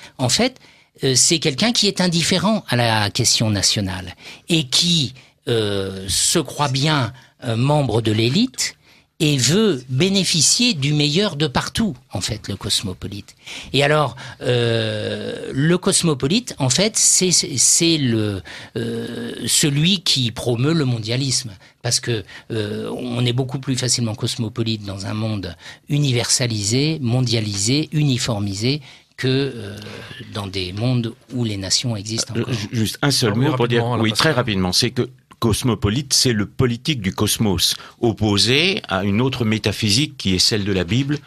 c'est quelqu'un qui est indifférent à la question nationale et qui se croit bien membre de l'élite et veut bénéficier du meilleur de partout, en fait, le cosmopolite. Et alors, le cosmopolite, en fait, c'est celui qui promeut le mondialisme. Parce que on est beaucoup plus facilement cosmopolite dans un monde universalisé, mondialisé, uniformisé, que dans des mondes où les nations existent encore. Juste un seul mot pour dire, très rapidement, c'est que cosmopolite, c'est le politique du cosmos, opposé à une autre métaphysique qui est celle de la Bible,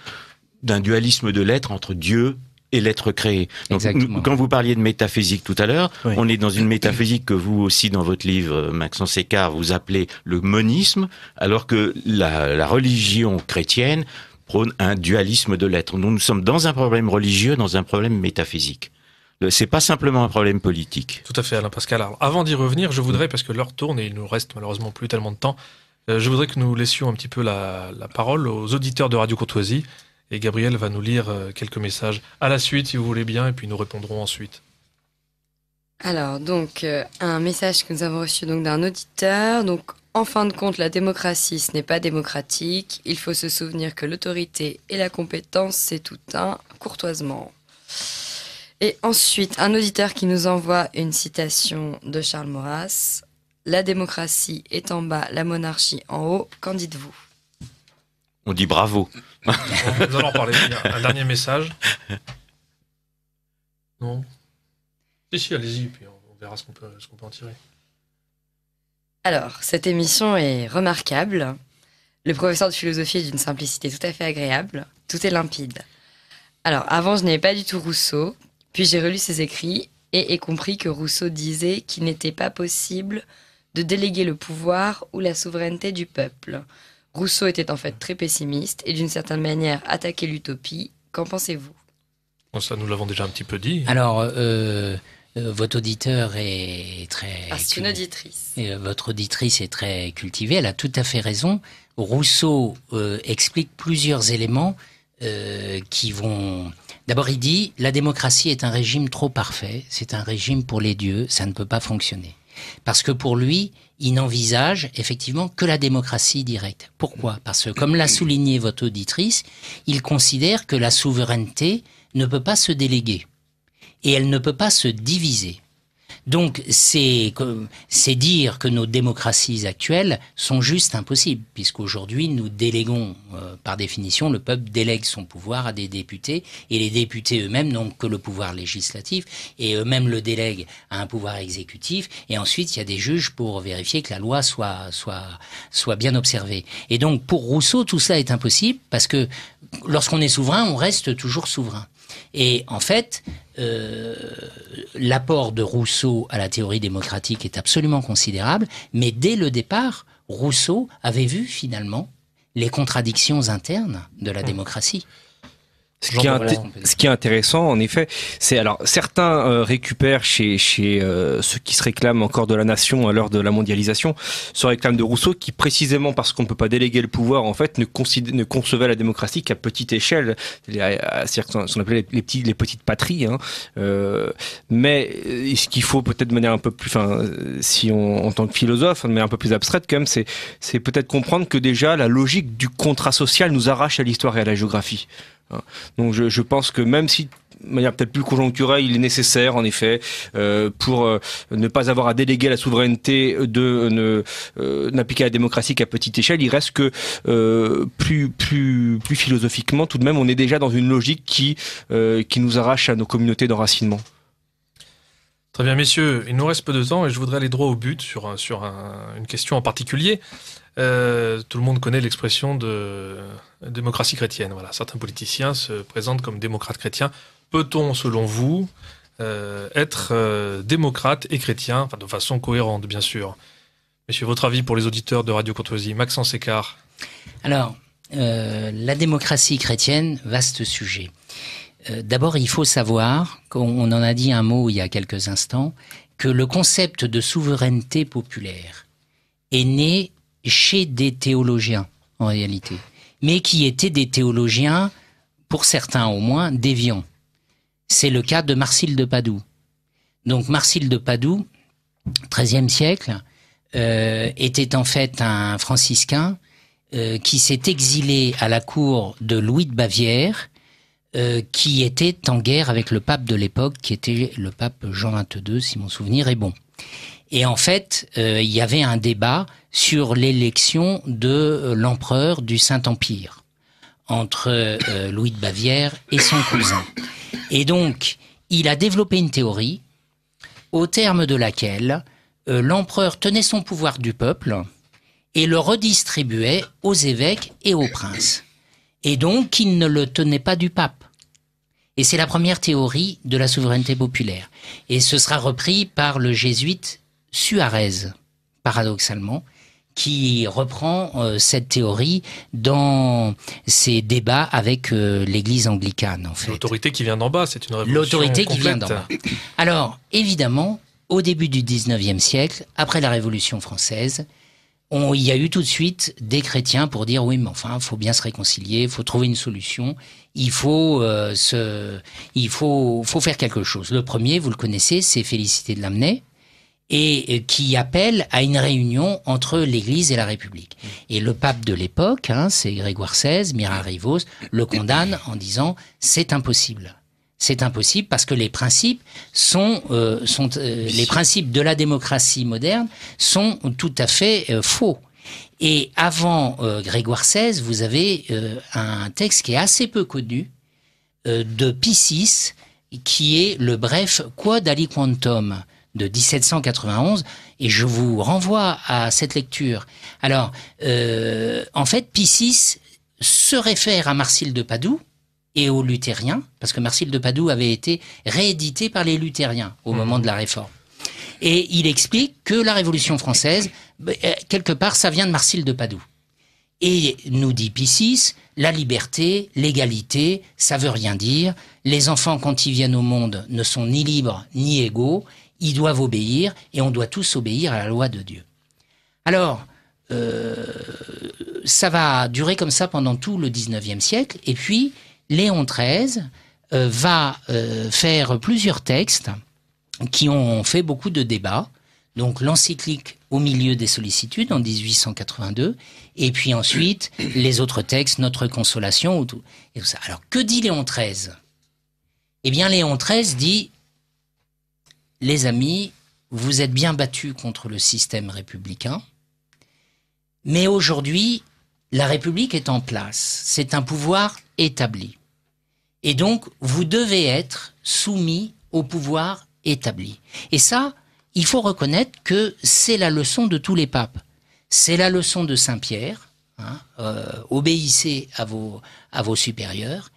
d'un dualisme de l'être entre Dieu et l'être créé. Donc, quand vous parliez de métaphysique tout à l'heure, on est dans une métaphysique que vous aussi, dans votre livre, Maxence Écart, vous appelez le monisme, alors que la religion chrétienne prône un dualisme de l'être. Donc, nous sommes dans un problème religieux, dans un problème métaphysique. C'est pas simplement un problème politique. Tout à fait, Alain Pascal. Alors, avant d'y revenir, je voudrais, parce que l'heure tourne et il nous reste malheureusement plus tellement de temps, je voudrais que nous laissions un petit peu la parole aux auditeurs de Radio Courtoisie. Et Gabriel va nous lire quelques messages à la suite, si vous voulez bien, et puis nous répondrons ensuite. Alors, donc, un message que nous avons reçu donc d'un auditeur. Donc, en fin de compte, la démocratie, ce n'est pas démocratique. Il faut se souvenir que l'autorité et la compétence, c'est tout un courtoisement. Et ensuite, un auditeur qui nous envoie une citation de Charles Maurras. « La démocratie est en bas, la monarchie en haut. Qu'en dites-vous » On dit bravo. Nous allons en parler. Un dernier message. Non ? Si, allez-y, puis on verra ce qu'on peut en tirer. Alors, cette émission est remarquable. Le professeur de philosophie est d'une simplicité tout à fait agréable. Tout est limpide. Alors, avant, je n'avais pas du tout Rousseau. Puis j'ai relu ses écrits et ai compris que Rousseau disait qu'il n'était pas possible de déléguer le pouvoir ou la souveraineté du peuple. Rousseau était en fait très pessimiste et d'une certaine manière attaquait l'utopie. Qu'en pensez-vous ? Bon, ça, nous l'avons déjà un petit peu dit. Alors, votre auditeur est très... Ah, c'est une auditrice. Votre auditrice est très cultivée, elle a tout à fait raison. Rousseau explique plusieurs éléments qui vont... D'abord, il dit « La démocratie est un régime trop parfait, c'est un régime pour les dieux, ça ne peut pas fonctionner. » Parce que pour lui, il n'envisage effectivement que la démocratie directe. Pourquoi ? Parce que, comme l'a souligné votre auditrice, il considère que la souveraineté ne peut pas se déléguer et elle ne peut pas se diviser. Donc, c'est dire que nos démocraties actuelles sont juste impossibles, puisqu'aujourd'hui, nous déléguons, par définition, le peuple délègue son pouvoir à des députés, et les députés eux-mêmes n'ont que le pouvoir législatif, et eux-mêmes le délèguent à un pouvoir exécutif, et ensuite, il y a des juges pour vérifier que la loi soit bien observée. Et donc, pour Rousseau, tout cela est impossible, parce que lorsqu'on est souverain, on reste toujours souverain. Et en fait, l'apport de Rousseau à la théorie démocratique est absolument considérable, mais dès le départ, Rousseau avait vu finalement les contradictions internes de la démocratie. Ce qui est intéressant, en effet, c'est alors certains récupèrent chez ceux qui se réclament encore de la nation à l'heure de la mondialisation, se réclament de Rousseau qui, précisément parce qu'on ne peut pas déléguer le pouvoir, en fait, ne concevait la démocratie qu'à petite échelle, c'est-à-dire ce qu'on appelait les petites patries. Hein. Mais ce qu'il faut peut-être de manière un peu plus, si on en tant que philosophe, de manière un peu plus abstraite, quand même, c'est peut-être comprendre que déjà la logique du contrat social nous arrache à l'histoire et à la géographie. Donc je pense que même si de manière peut-être plus conjoncturelle, il est nécessaire en effet pour ne pas avoir à déléguer la souveraineté n'appliquer la démocratie qu'à petite échelle, il reste que plus philosophiquement tout de même on est déjà dans une logique qui nous arrache à nos communautés d'enracinement. Très bien, messieurs, il nous reste peu de temps et je voudrais aller droit au but sur une question en particulier. Tout le monde connaît l'expression de démocratie chrétienne. Voilà, certains politiciens se présentent comme démocrates chrétiens. Peut-on, selon vous, être démocrate et chrétien, de façon cohérente, bien sûr ? Messieurs, votre avis pour les auditeurs de Radio Courtoisie. Maxence Écart. Alors, la démocratie chrétienne, vaste sujet. D'abord, il faut savoir, on en a dit un mot il y a quelques instants, que le concept de souveraineté populaire est né chez des théologiens, en réalité, mais qui étaient des théologiens, pour certains au moins, déviants. C'est le cas de Marcille de Padoue. Donc Marcille de Padoue, XIIIe siècle, était en fait un franciscain qui s'est exilé à la cour de Louis de Bavière, qui était en guerre avec le pape de l'époque, qui était le pape Jean XXII, si mon souvenir est bon. Et en fait, il y avait un débat sur l'élection de l'empereur du Saint-Empire entre Louis de Bavière et son cousin. Et donc, il a développé une théorie au terme de laquelle l'empereur tenait son pouvoir du peuple et le redistribuait aux évêques et aux princes. Et donc, il ne le tenait pas du pape. Et c'est la première théorie de la souveraineté populaire. Et ce sera repris par le jésuite Suarez, paradoxalement, qui reprend cette théorie dans ses débats avec l'Église anglicane, en fait. L'autorité qui vient d'en bas, c'est une révolution L'autorité complète. qui vient d'en bas. Alors, évidemment, au début du 19e siècle, après la Révolution française, il y a eu tout de suite des chrétiens pour dire oui, mais enfin, il faut bien se réconcilier, il faut trouver une solution, il faut faire quelque chose. Le premier, vous le connaissez, c'est Félicité de Lamennais, et qui appelle à une réunion entre l'Église et la République. Et le pape de l'époque, c'est Grégoire XVI, Mira-Rivos, le condamne en disant c'est impossible. C'est impossible parce que les principes les principes de la démocratie moderne sont tout à fait faux. Et avant Grégoire XVI, vous avez un texte qui est assez peu connu de Pie VI, qui est le bref Quod aliquantum de 1791, et je vous renvoie à cette lecture. Alors, en fait, Pie VI se réfère à Marcille de Padoue et aux luthériens, parce que Marcille de Padoue avait été réédité par les luthériens au moment de la Réforme. Et il explique que la Révolution française, quelque part, ça vient de Marcille de Padoue. Et nous dit Pie-VI, la liberté, l'égalité, ça veut rien dire. Les enfants, quand ils viennent au monde, ne sont ni libres ni égaux. Ils doivent obéir, et on doit tous obéir à la loi de Dieu. Alors, ça va durer comme ça pendant tout le XIXe siècle. Et puis, Léon XIII va faire plusieurs textes qui ont fait beaucoup de débats. Donc, l'encyclique Au milieu des sollicitudes en 1882, et puis ensuite les autres textes, Notre consolation et tout ça. Alors, que dit Léon XIII ? Eh bien, Léon XIII dit: les amis, vous êtes bien battus contre le système républicain, mais aujourd'hui, la République est en place. C'est un pouvoir établi. Et donc, vous devez être soumis au pouvoir établi. Et ça, il faut reconnaître que c'est la leçon de tous les papes. C'est la leçon de Saint-Pierre. Obéissez à vos supérieurs.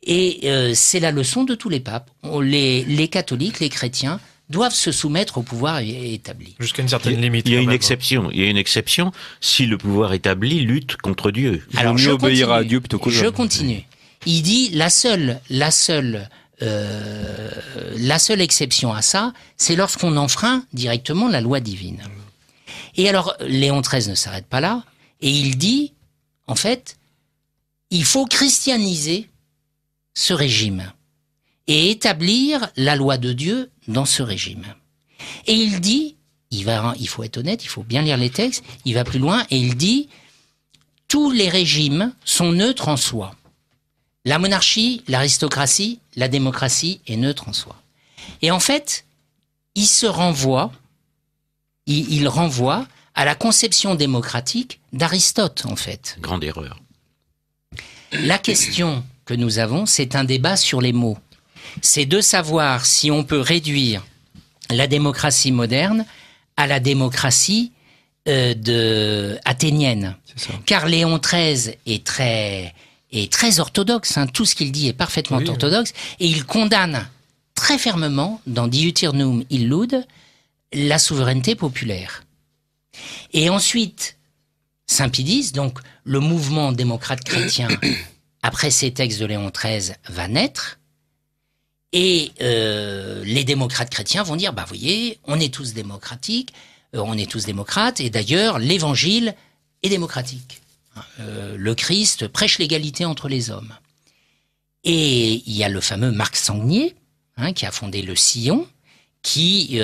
Et c'est la leçon de tous les papes. Les catholiques, les chrétiens, doivent se soumettre au pouvoir établi. Jusqu'à une certaine limite. Il y a une exception. Il y a une exception si le pouvoir établi lutte contre Dieu. Alors, mieux obéir à Dieu plutôt qu'aux hommes. Je continue. Il dit la seule exception à ça, c'est lorsqu'on enfreint directement la loi divine. Et alors, Léon XIII ne s'arrête pas là, et il dit, en fait, il faut christianiser ce régime et établir la loi de Dieu dans ce régime. Et il dit, il faut être honnête, il faut bien lire les textes, il va plus loin, et il dit, tous les régimes sont neutres en soi. La monarchie, l'aristocratie, la démocratie est neutre en soi. Et en fait, il renvoie à la conception démocratique d'Aristote, en fait. Grande erreur. La question que nous avons, c'est un débat sur les mots. C'est de savoir si on peut réduire la démocratie moderne à la démocratie athénienne. Car Léon XIII est très orthodoxe, tout ce qu'il dit est parfaitement orthodoxe, et il condamne très fermement, dans Diuturnum illud, la souveraineté populaire. Et ensuite, Saint Pie X, donc le mouvement démocrate chrétien, après ces textes de Léon XIII, va naître, et les démocrates chrétiens vont dire, vous voyez, on est tous démocratiques, on est tous démocrates, et d'ailleurs, l'évangile est démocratique. Le Christ prêche l'égalité entre les hommes. Et il y a le fameux Marc Sangnier, qui a fondé le Sillon, qui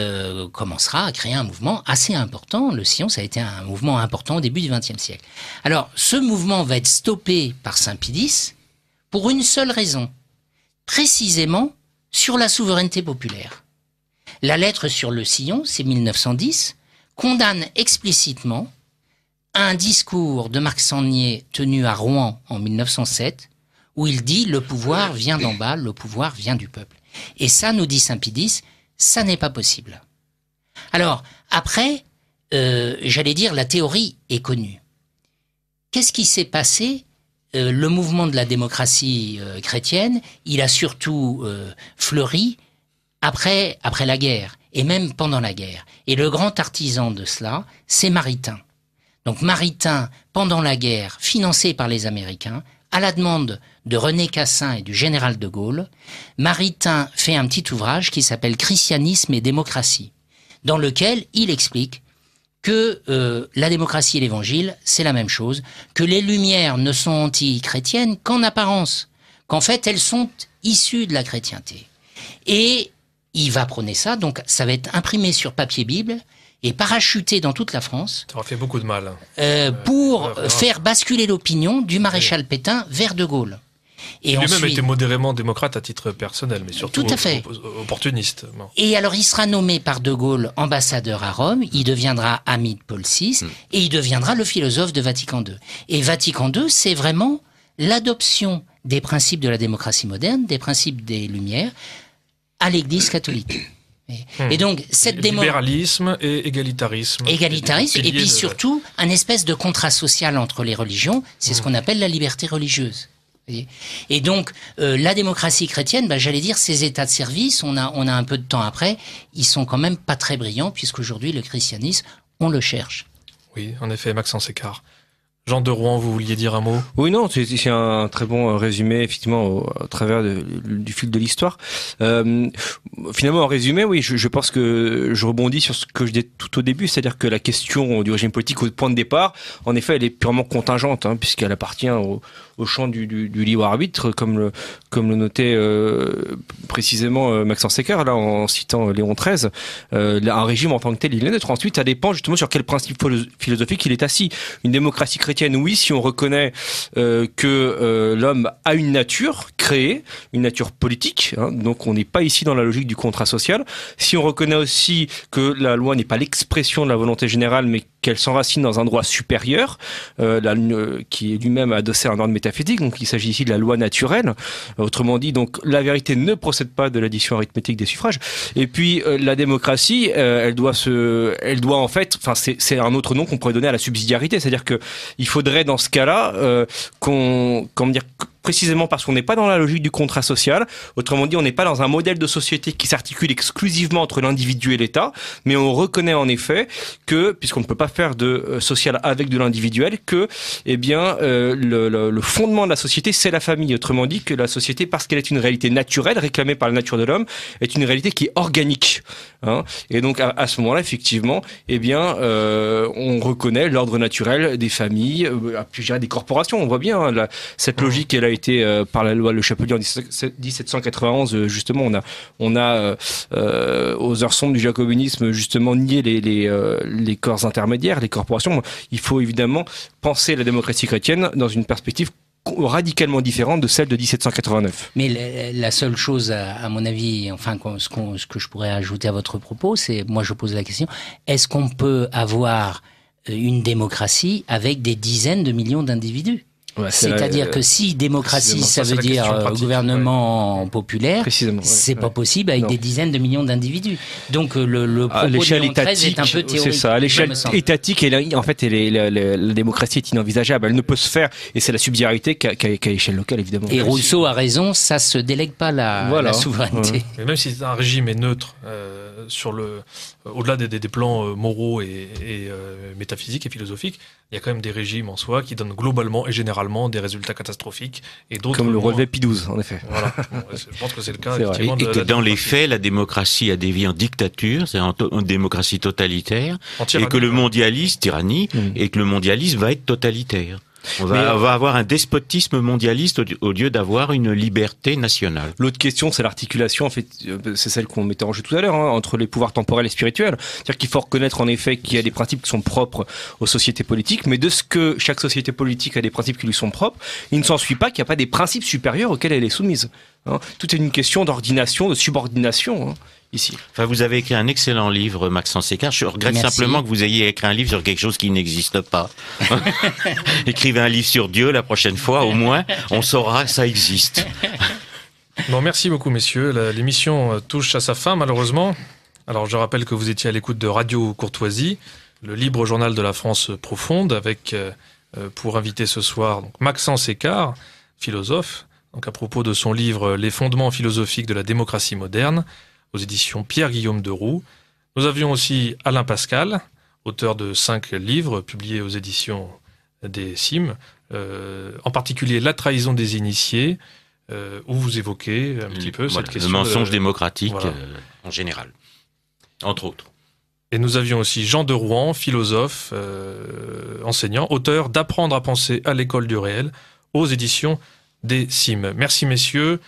commencera à créer un mouvement assez important. Le Sillon, ça a été un mouvement important au début du XXe siècle. Alors, ce mouvement va être stoppé par Saint Pie X pour une seule raison, précisément sur la souveraineté populaire. La lettre sur le Sillon, c'est 1910, condamne explicitement un discours de Marc Sangnier tenu à Rouen en 1907, où il dit « le pouvoir vient d'en bas, le pouvoir vient du peuple ». Et ça, nous dit Saint Pie X, ça n'est pas possible. Alors, après, j'allais dire, la théorie est connue. Qu'est-ce qui s'est passé ? Le mouvement de la démocratie chrétienne, il a surtout fleuri après la guerre, et même pendant la guerre. Et le grand artisan de cela, c'est Maritain. Donc Maritain, pendant la guerre, financé par les Américains, à la demande de René Cassin et du général de Gaulle, Maritain fait un petit ouvrage qui s'appelle « Christianisme et démocratie », dans lequel il explique que la démocratie et l'évangile, c'est la même chose, que les Lumières ne sont anti-chrétiennes qu'en apparence, qu'en fait elles sont issues de la chrétienté. Et il va prôner ça, donc ça va être imprimé sur papier Bible et parachuté dans toute la France. Ça aura fait beaucoup de mal. Pour faire basculer l'opinion du maréchal Pétain vers de Gaulle. Et lui-même a été modérément démocrate à titre personnel, mais surtout tout à fait. Opportuniste. Bon. Et alors il sera nommé par de Gaulle ambassadeur à Rome, il deviendra ami de Paul VI, et il deviendra le philosophe de Vatican II. Et Vatican II, c'est vraiment l'adoption des principes de la démocratie moderne, des principes des Lumières, à l'Église catholique. Et donc cette libéralisme et égalitarisme. Égalitarisme, et puis surtout un espèce de contrat social entre les religions, c'est ce qu'on appelle la liberté religieuse. Et donc, la démocratie chrétienne, j'allais dire, ces états de service, on a un peu de temps après, ils sont quand même pas très brillants, puisqu'aujourd'hui, le christianisme, on le cherche. Oui, en effet, Maxence Écart. Jean de Rouen, vous vouliez dire un mot? Oui, non, c'est un très bon résumé, effectivement, au travers du fil de l'histoire. Finalement, en résumé, oui, je pense que je rebondis sur ce que je disais tout au début, c'est-à-dire que la question du régime politique au point de départ, en effet, elle est purement contingente, puisqu'elle appartient au champ du libre arbitre, comme le notait précisément Maxence Écart, là, en citant Léon XIII. Un régime en tant que tel, il est neutre. Ensuite, ça dépend justement sur quel principe philosophique il est assis. Une démocratie chrétienne, oui, si on reconnaît que l'homme a une nature créée, une nature politique, donc on n'est pas ici dans la logique du contrat social. Si on reconnaît aussi que la loi n'est pas l'expression de la volonté générale, mais qu'elle s'enracine dans un droit supérieur, qui est lui-même adossé à un ordre métaphysique, donc il s'agit ici de la loi naturelle. Autrement dit, donc la vérité ne procède pas de l'addition arithmétique des suffrages. Et puis la démocratie, elle doit en fait, enfin c'est un autre nom qu'on pourrait donner à la subsidiarité, c'est-à-dire que il faudrait dans ce cas-là précisément parce qu'on n'est pas dans la logique du contrat social. Autrement dit, on n'est pas dans un modèle de société qui s'articule exclusivement entre l'individu et l'État, mais on reconnaît en effet que, puisqu'on ne peut pas faire de social avec de l'individuel, que, le fondement de la société, c'est la famille. Autrement dit, que la société, parce qu'elle est une réalité naturelle, réclamée par la nature de l'homme, est une réalité qui est organique. Et donc, à ce moment-là, effectivement, on reconnaît l'ordre naturel des familles, je dirais des corporations. On voit bien cette logique, elle a été par la loi Le Chapelier en 1791. Justement, on a aux heures sombres du jacobinisme justement nié les corps intermédiaires, les corporations. Il faut évidemment penser la démocratie chrétienne dans une perspective radicalement différente de celle de 1789. Mais la seule chose, à mon avis, enfin, ce que je pourrais ajouter à votre propos, c'est, moi je pose la question, est-ce qu'on peut avoir une démocratie avec des dizaines de millions d'individus ? Ouais, c'est-à-dire que si démocratie, ça veut dire gouvernement populaire, c'est pas possible avec des dizaines de millions d'individus. Donc le propos de Léon XIII est un peu théorique. C'est ça, à l'échelle étatique, en fait, la démocratie est inenvisageable. Elle ne peut se faire, et c'est la subsidiarité qu'à échelle locale, évidemment. Et Rousseau a raison, ça se délègue pas la souveraineté. Mais même si un régime est neutre, au-delà des plans moraux et métaphysiques et philosophiques, il y a quand même des régimes en soi qui donnent globalement et généralement des résultats catastrophiques et d'autres comme le relevé Pie XII, en effet. Voilà. Je pense que c'est le cas. Et que dans les faits, la démocratie a dévié en dictature, c'est une démocratie totalitaire, et que le mondialisme, tyrannie, et que le mondialisme va être totalitaire. On va avoir un despotisme mondialiste au lieu d'avoir une liberté nationale. L'autre question, c'est l'articulation, en fait, c'est celle qu'on mettait en jeu tout à l'heure, entre les pouvoirs temporels et spirituels. C'est-à-dire qu'il faut reconnaître en effet qu'il y a des principes qui sont propres aux sociétés politiques, mais de ce que chaque société politique a des principes qui lui sont propres, il ne s'ensuit pas qu'il n'y a pas des principes supérieurs auxquels elle est soumise. Tout est une question d'ordination, de subordination. Ici. Enfin, vous avez écrit un excellent livre, Maxence Écart. Je regrette simplement que vous ayez écrit un livre sur quelque chose qui n'existe pas. Écrivez un livre sur Dieu la prochaine fois, au moins, on saura que ça existe. Bon, merci beaucoup, messieurs. L'émission touche à sa fin, malheureusement. Alors, je rappelle que vous étiez à l'écoute de Radio Courtoisie, le libre journal de la France profonde, avec, pour inviter ce soir, donc, Maxence Écart, philosophe, donc à propos de son livre « Les fondements philosophiques de la démocratie moderne », aux éditions Pierre-Guillaume Deroux. Nous avions aussi Alain Pascal, auteur de 5 livres publiés aux éditions des CIM, en particulier La trahison des initiés, où vous évoquez un petit peu cette question. Le mensonge démocratique en général, entre autres. Et nous avions aussi Jean de Rouen, philosophe, enseignant, auteur d'Apprendre à penser à l'école du réel, aux éditions des CIM. Merci messieurs.